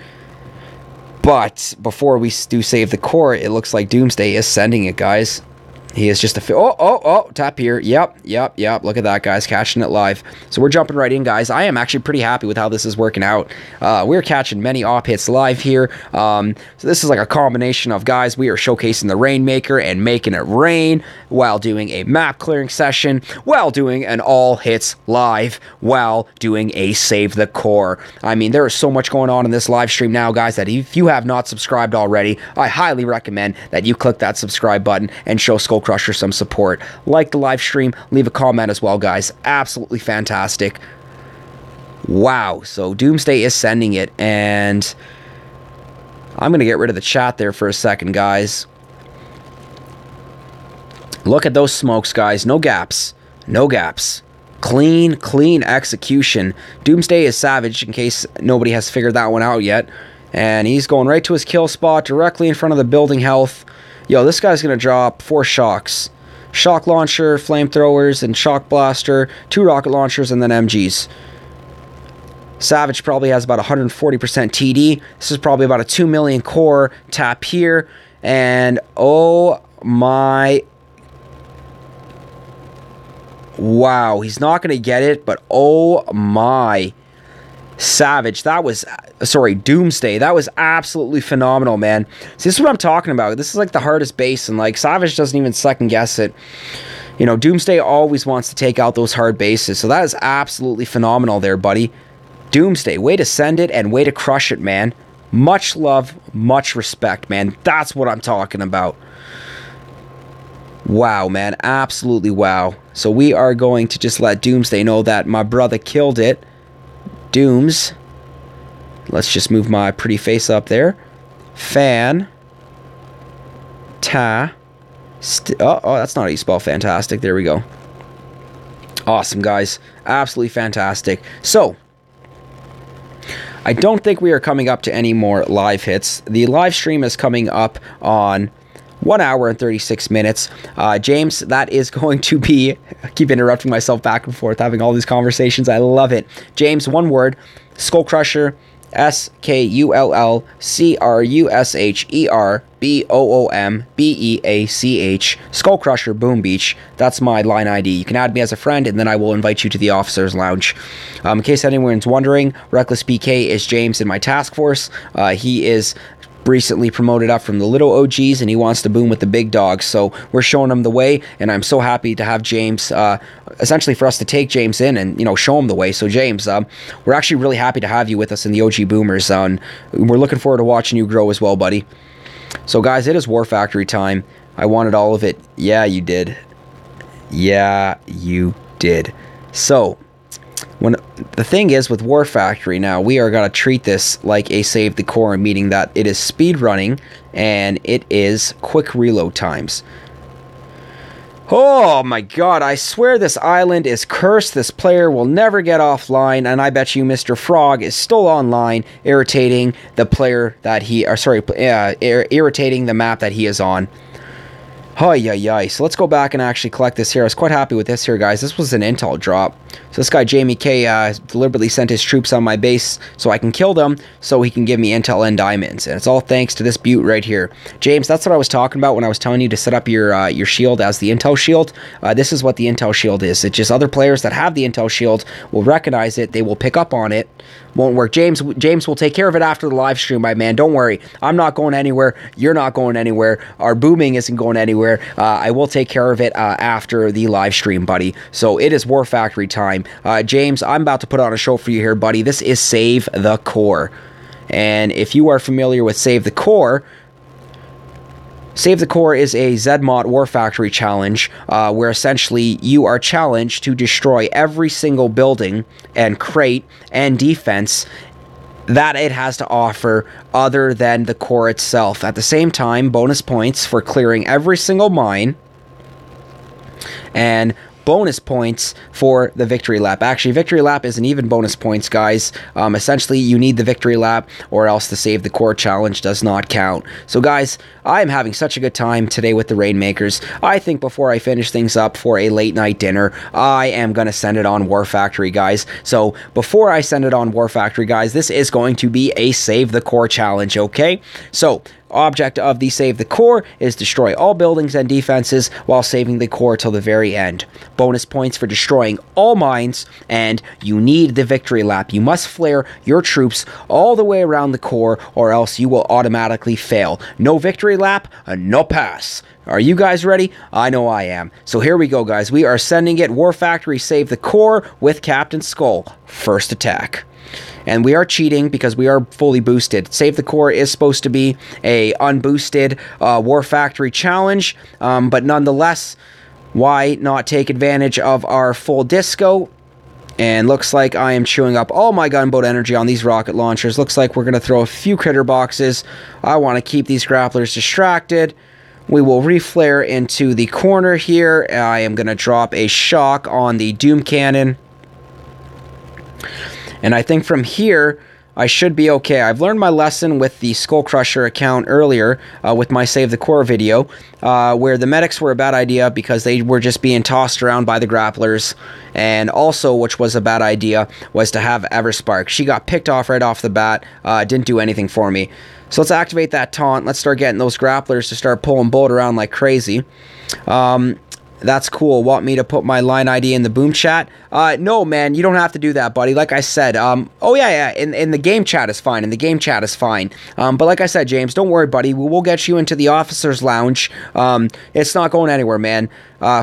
But before we do save the core, it looks like Doomsday is sending it, guys. He is just oh, tap here. Yep. Look at that, guys, catching it live. So we're jumping right in, guys. I am actually pretty happy with how this is working out. We're catching many op hits live here. So this is like a combination of, guys, we are showcasing the Rainmaker and making it rain while doing a map clearing session, while doing an all hits live, while doing a save the core. I mean, there is so much going on in this live stream now, guys, that if you have not subscribed already, I highly recommend that you click that subscribe button and show SkullCrusher some support. Like the live stream, leave a comment as well, guys. Absolutely fantastic. Wow. So Doomsday is sending it, and I'm going to get rid of the chat there for a second, guys. Look at those smokes, guys. No gaps. No gaps. Clean execution. Doomsday is savage, in case nobody has figured that one out yet. And he's going right to his kill spot, directly in front of the building health. Yo, this guy's going to drop 4 shocks. Shock launcher, flamethrowers, and shock blaster. 2 rocket launchers, and then MGs. Savage probably has about 140% TD. This is probably about a 2 million core tap here. And oh my... Wow, he's not going to get it, but oh my... Savage, that was... Sorry, Doomsday. That was absolutely phenomenal, man. See, this is what I'm talking about. This is like the hardest base, and like Savage doesn't even second guess it. You know, Doomsday always wants to take out those hard bases, so that is absolutely phenomenal there, buddy. Doomsday, way to send it and way to crush it, man. Much love, much respect, man. That's what I'm talking about. Wow, man. Absolutely wow. So we are going to just let Doomsday know that my brother killed it. Dooms. Let's just move my pretty face up there. Fan. Ta. Oh, that's not how you spell fantastic. There we go. Awesome, guys. Absolutely fantastic. So, I don't think we are coming up to any more live hits. The live stream is coming up on 1 hour and 36 minutes. James, that is going to be... I keep interrupting myself back and forth, having all these conversations. I love it. James, one word. SkullCrusher. SkullCrusher. SkullCrusher Boom Beach. That's my line ID. You can add me as a friend, and then I will invite you to the Officers Lounge. In case anyone's wondering, Reckless PK is James in my task force. He is recently promoted up from the little OGs, and he wants to boom with the big dogs. So we're showing him the way, and I'm so happy to have James, essentially for us to take James in and, you know, show him the way. So James, we're actually really happy to have you with us in the OG Boomers. We're looking forward to watching you grow as well, buddy. So guys, it is War Factory time. I wanted all of it. Yeah, you did. Yeah, you did. So, when the thing is with War Factory now, we are going to treat this like a save the core, meaning that it is speed running and it is quick reload times. Oh my god, I swear this island is cursed. This player will never get offline, and I bet you Mr. Frog is still online, irritating the player that he, irritating the map that he is on. So let's go back and actually collect this here. I was quite happy with this here, guys. This was an intel drop. So this guy, Jamie K, deliberately sent his troops on my base so I can kill them so he can give me intel and diamonds. And it's all thanks to this butte right here. James, that's what I was talking about when I was telling you to set up your shield as the intel shield. This is what the intel shield is. It's just other players that have the intel shield will recognize it. They will pick up on it. Won't work. James will take care of it after the live stream, my man. Don't worry. I'm not going anywhere. You're not going anywhere. Our booming isn't going anywhere. I will take care of it after the live stream, buddy. So it is War Factory time. James, I'm about to put on a show for you here, buddy. This is Save the Core. And if you are familiar with Save the Core is a Zmod War Factory challenge where essentially you are challenged to destroy every single building and crate and defense that it has to offer other than the core itself. At the same time, bonus points for clearing every single mine and bonus points for the victory lap. Actually, victory lap isn't even bonus points, guys. Essentially, you need the victory lap or else the Save the Core challenge does not count. So, guys, I am having such a good time today with the Rainmakers. I think before I finish things up for a late night dinner, I am going to send it on War Factory, guys. So, before I send it on War Factory, guys, this is going to be a Save the Core challenge, okay? So, object of the Save the Core is destroy all buildings and defenses while saving the core till the very end. Bonus points for destroying all mines, and you need the victory lap. You must flare your troops all the way around the core or else you will automatically fail. No victory lap, no pass. Are you guys ready? I know I am. So here we go, guys. We are sending it War Factory Save the Core with Captain Skull. First attack. And we are cheating because we are fully boosted. Save the Core is supposed to be a unboosted War Factory challenge, but nonetheless, why not take advantage of our full disco? And looks like I am chewing up all my gunboat energy on these rocket launchers. Looks like we're going to throw a few critter boxes. I want to keep these grapplers distracted. We will reflare into the corner here. I am going to drop a shock on the Doom Cannon. And I think from here, I should be okay. I've learned my lesson with the SkullCrusher account earlier with my Save the Core video, where the medics were a bad idea because they were just being tossed around by the grapplers. And also, which was a bad idea, was to have Everspark. She got picked off right off the bat, didn't do anything for me. So let's activate that taunt. Let's start getting those grapplers to start pulling Bullet around like crazy. That's cool. Want me to put my line ID in the boom chat? No, man, you don't have to do that, buddy. Like I said, oh yeah, in the game chat is fine. In the game chat is fine. But like I said, James, don't worry, buddy. We'll get you into the officers' lounge. It's not going anywhere, man.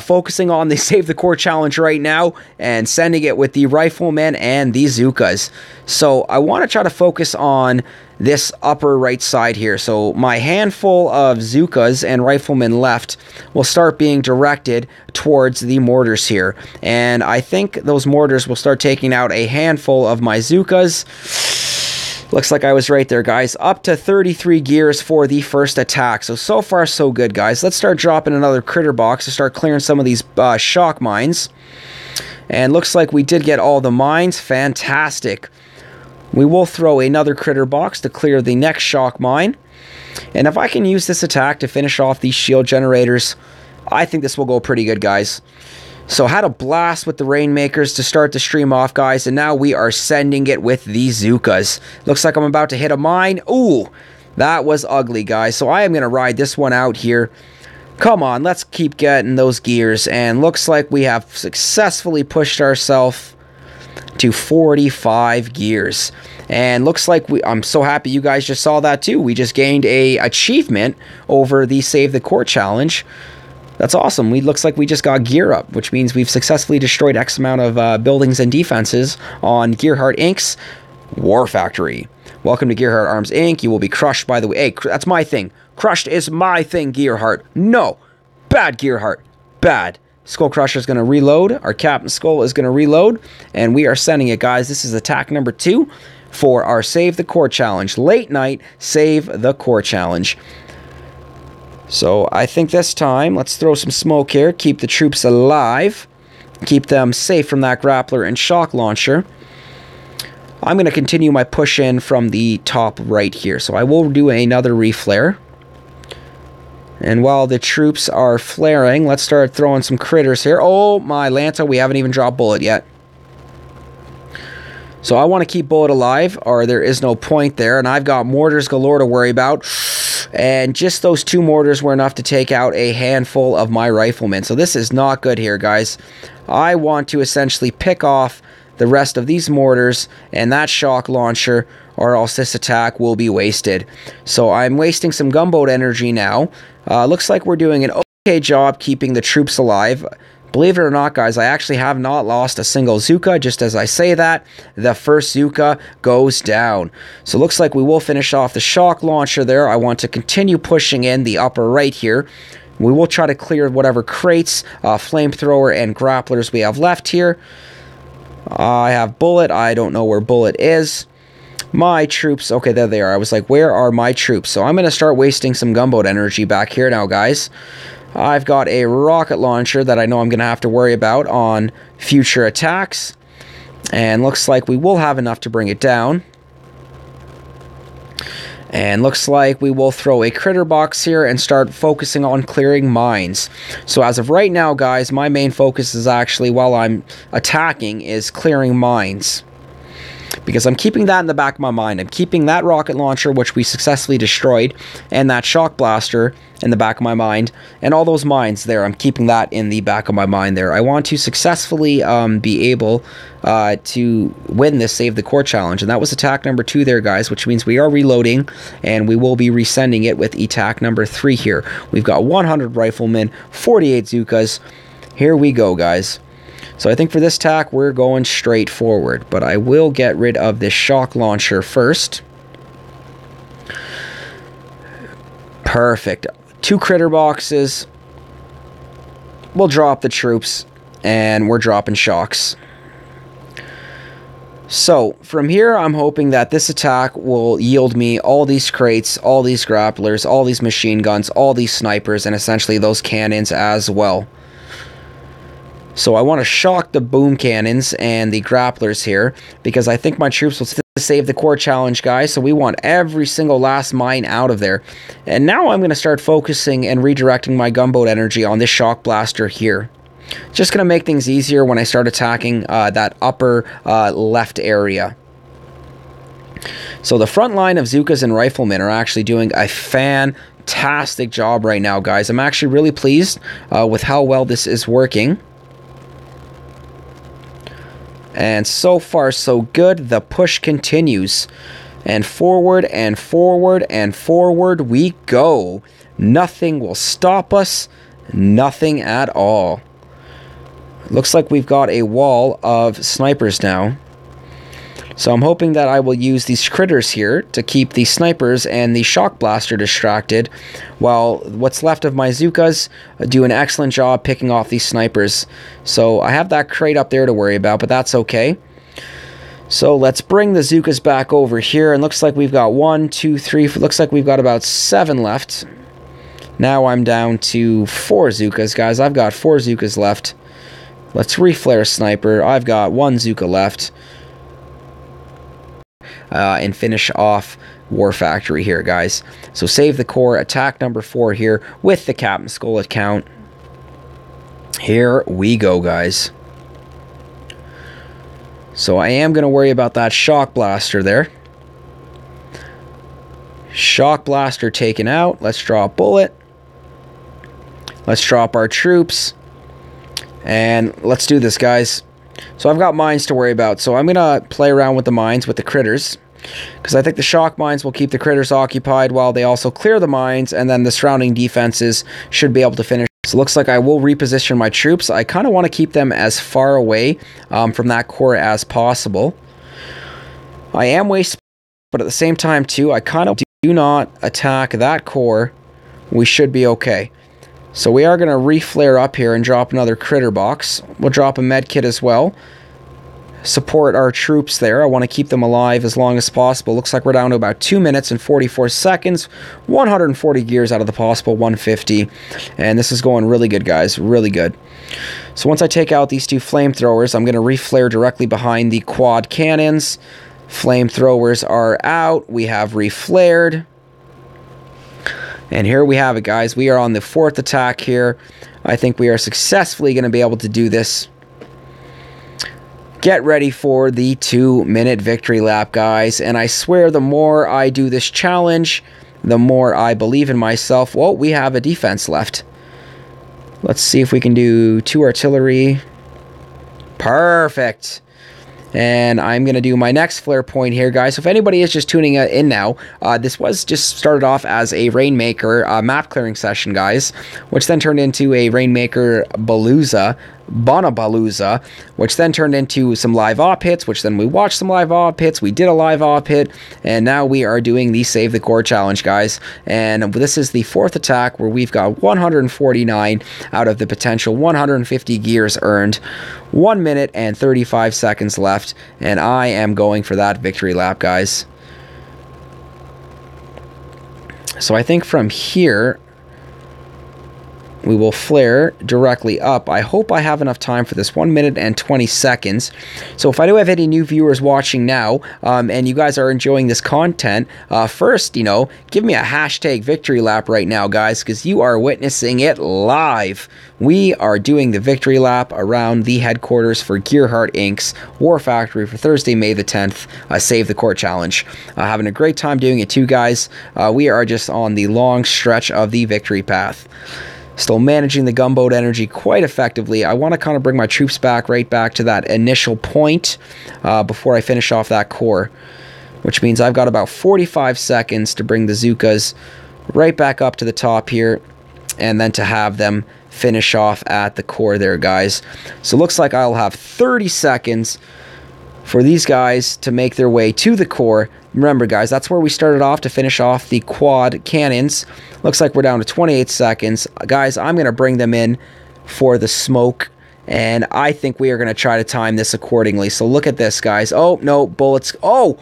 Focusing on the Save the Core challenge right now and sending it with the Riflemen and the Zookas. So I want to try to focus on this upper right side here. So my handful of Zookas and Riflemen left will start being directed towards the mortars here. And I think those mortars will start taking out a handful of my Zookas. Looks like I was right there, guys. Up to 33 gears for the first attack. So far, so good, guys. Let's start dropping another critter box to start clearing some of these shock mines. And looks like we did get all the mines. Fantastic. We will throw another critter box to clear the next shock mine. And if I can use this attack to finish off these shield generators, I think this will go pretty good, guys. So had a blast with the Rainmakers to start the stream off, guys, and now we are sending it with the Zookas. Looks like I'm about to hit a mine. Ooh, that was ugly, guys. So I am going to ride this one out here. Come on, let's keep getting those gears. And looks like we have successfully pushed ourselves to 45 gears. And looks like I'm so happy you guys just saw that too. We just gained a achievement over the Save the Core challenge. That's awesome. Looks like we just got gear up, which means we've successfully destroyed X amount of buildings and defenses on Gearheart Inc.'s War Factory. Welcome to Gearheart Arms Inc. You will be crushed, by the way. Hey, that's my thing. Crushed is my thing, Gearheart. No. Bad, Gearheart. Bad. SkullCrusher is going to reload. Our Captain Skull is going to reload. And we are sending it, guys. This is attack number 2 for our Save the Core challenge. Late night Save the Core challenge. So I think this time, let's throw some smoke here, keep the troops alive, keep them safe from that grappler and shock launcher. I'm going to continue my push in from the top right here. So I will do another reflare. And while the troops are flaring, let's start throwing some critters here. Oh, my Lanta, we haven't even dropped Bullet yet. So I want to keep Bullet alive, or there is no point there. And I've got mortars galore to worry about. And just those 2 mortars were enough to take out a handful of my Riflemen. So this is not good here, guys. I want to essentially pick off the rest of these mortars and that shock launcher, or else this attack will be wasted. So I'm wasting some gunboat energy now. Looks like we're doing an okay job keeping the troops alive. Believe it or not, guys, I actually have not lost a single Zooka. Just as I say that, the first Zooka goes down. So looks like we will finish off the shock launcher there. I want to continue pushing in the upper right here. We will try to clear whatever crates, flamethrower, and grapplers we have left here. I have Bullet. I don't know where Bullet is. My troops. Okay, there they are. I was like, where are my troops? So I'm going to start wasting some gunboat energy back here now, guys. I've got a rocket launcher that I know I'm going to have to worry about on future attacks. And looks like we will have enough to bring it down. And looks like we will throw a critter box here and start focusing on clearing mines. So as of right now, guys, my main focus is actually, while I'm attacking, is clearing mines. Because I'm keeping that in the back of my mind. I'm keeping that rocket launcher, which we successfully destroyed, and that shock blaster in the back of my mind. And all those mines there, I'm keeping that in the back of my mind there. I want to successfully be able to win this Save the Core challenge. And that was attack number 2 there, guys, which means we are reloading, and we will be resending it with attack number 3 here. We've got 100 Riflemen, 48 Zookas. Here we go, guys. So I think for this attack, we're going straight forward. But I will get rid of this shock launcher first. Perfect. 2 critter boxes. We'll drop the troops. And we're dropping shocks. So from here, I'm hoping that this attack will yield me all these crates, all these grapplers, all these machine guns, all these snipers, and essentially those cannons as well. So I want to shock the boom cannons and the grapplers here, because I think my troops will save the core challenge, guys. So we want every single last mine out of there. And now I'm going to start focusing and redirecting my gunboat energy on this shock blaster here. Just going to make things easier when I start attacking that upper left area. So the front line of Zookas and Riflemen are actually doing a fantastic job right now, guys. I'm actually really pleased with how well this is working. And so far, so good. The push continues. And forward and forward and forward we go. Nothing will stop us. Nothing at all. Looks like we've got a wall of snipers now. So I'm hoping that I will use these critters here to keep the snipers and the shock blaster distracted, while what's left of my Zookas do an excellent job picking off these snipers. So I have that crate up there to worry about, but that's okay. So let's bring the Zookas back over here, and looks like we've got 1, 2, 3, looks like we've got about 7 left. Now I'm down to 4 Zookas, guys. I've got 4 Zookas left. Let's reflare sniper. I've got 1 Zooka left. And finish off War Factory here, guys. So save the core, attack number 4 here with the Captain Skull account. Here we go, guys. So I am going to worry about that shock blaster there. Shock blaster taken out. Let's draw a bullet. Let's drop our troops. And let's do this, guys. So I've got mines to worry about. So I'm going to play around with the mines with the critters, because I think the shock mines will keep the critters occupied while they also clear the mines, and then the surrounding defenses should be able to finish. So it looks like I will reposition my troops. I kind of want to keep them as far away from that core as possible. I am wasting, but at the same time too, I kind of do not attack that core. We should be okay. So we are going to reflare up here and drop another critter box. We'll drop a med kit as well. Support our troops there. I want to keep them alive as long as possible. Looks like we're down to about 2 minutes and 44 seconds. 140 gears out of the possible 150. And this is going really good, guys. Really good. So once I take out these 2 flamethrowers, I'm going to reflare directly behind the quad cannons. Flamethrowers are out. We have reflared. And here we have it, guys. We are on the 4th attack here. I think we are successfully going to be able to do this. Get ready for the 2-minute victory lap, guys. And I swear, the more I do this challenge, the more I believe in myself. Well, we have a defense left. Let's see if we can do 2 artillery. Perfect. And I'm going to do my next flare point here, guys. So if anybody is just tuning in now, this was just started off as a Rainmaker map clearing session, guys, which then turned into a Rainmaker Bonapalooza, which then turned into some live op hits, which then we watched some live op hits, we did a live op hit, and now we are doing the Save the Core challenge, guys. And this is the 4th attack, where we've got 149 out of the potential 150 gears earned. 1 minute and 35 seconds left, and I am going for that victory lap, guys. So I think from here, we will flare directly up. I hope I have enough time for this. 1 minute and 20 seconds. So if I do have any new viewers watching now, and you guys are enjoying this content, first, you know, give me a hashtag victory lap right now, guys, because you are witnessing it live. We are doing the victory lap around the headquarters for Gearheart Inc.'s War Factory for Thursday, May the 10th, Save the Core Challenge. Having a great time doing it too, guys. We are just on the long stretch of the victory path. Still managing the gunboat energy quite effectively. I want to kind of bring my troops back, right back to that initial point before I finish off that core, which means I've got about 45 seconds to bring the Zookas right back up to the top here, and then to have them finish off at the core there, guys. So it looks like I'll have 30 seconds for these guys to make their way to the core. Remember, guys, that's where we started off to finish off the quad cannons. Looks like we're down to 28 seconds. Guys, I'm going to bring them in for the smoke, and I think we are going to try to time this accordingly. So look at this, guys. Oh, no, bullets. Oh!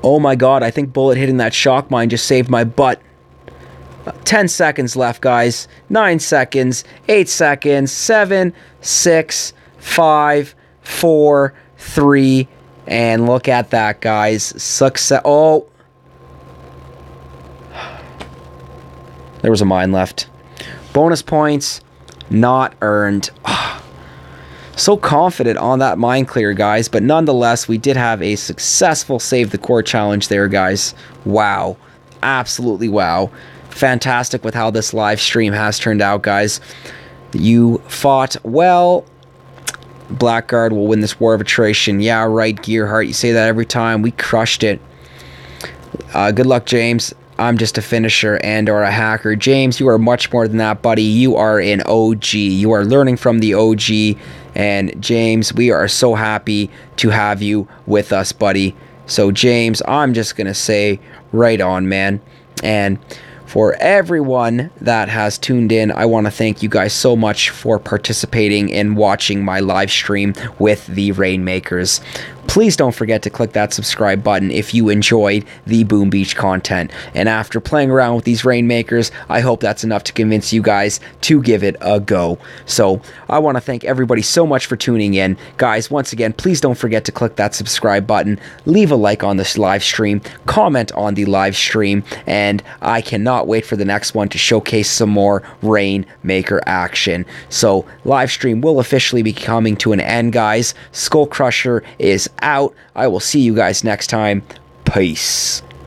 Oh my god, I think bullet hitting that shock mine just saved my butt. 10 seconds left, guys. 9 seconds. 8 seconds. 7, 6, 5, 4, 3, and look at that, guys. Success. Oh. There was a mine left. Bonus points not earned. So confident on that mine clear, guys, but nonetheless, we did have a successful save the core challenge there, guys. Wow. Absolutely wow. Fantastic with how this live stream has turned out, guys. You fought well. Blackguard will win this war of attrition. Yeah, right, Gearheart. You say that every time. We crushed it. Good luck, James. I'm just a finisher and or a hacker. James, you are much more than that, buddy. You are an OG. You are learning from the OG. And James, we are so happy to have you with us, buddy. So James, I'm just going to say right on, man. And for everyone that has tuned in, I want to thank you guys so much for participating and watching my live stream with the Rainmakers. Please don't forget to click that subscribe button if you enjoyed the Boom Beach content. And after playing around with these Rainmakers, I hope that's enough to convince you guys to give it a go. So I want to thank everybody so much for tuning in. Guys, once again, please don't forget to click that subscribe button, leave a like on this live stream, comment on the live stream, and I cannot wait for the next one to showcase some more Rainmaker action. So live stream will officially be coming to an end, guys. SkullCrusher is out. I will see you guys next time. Peace.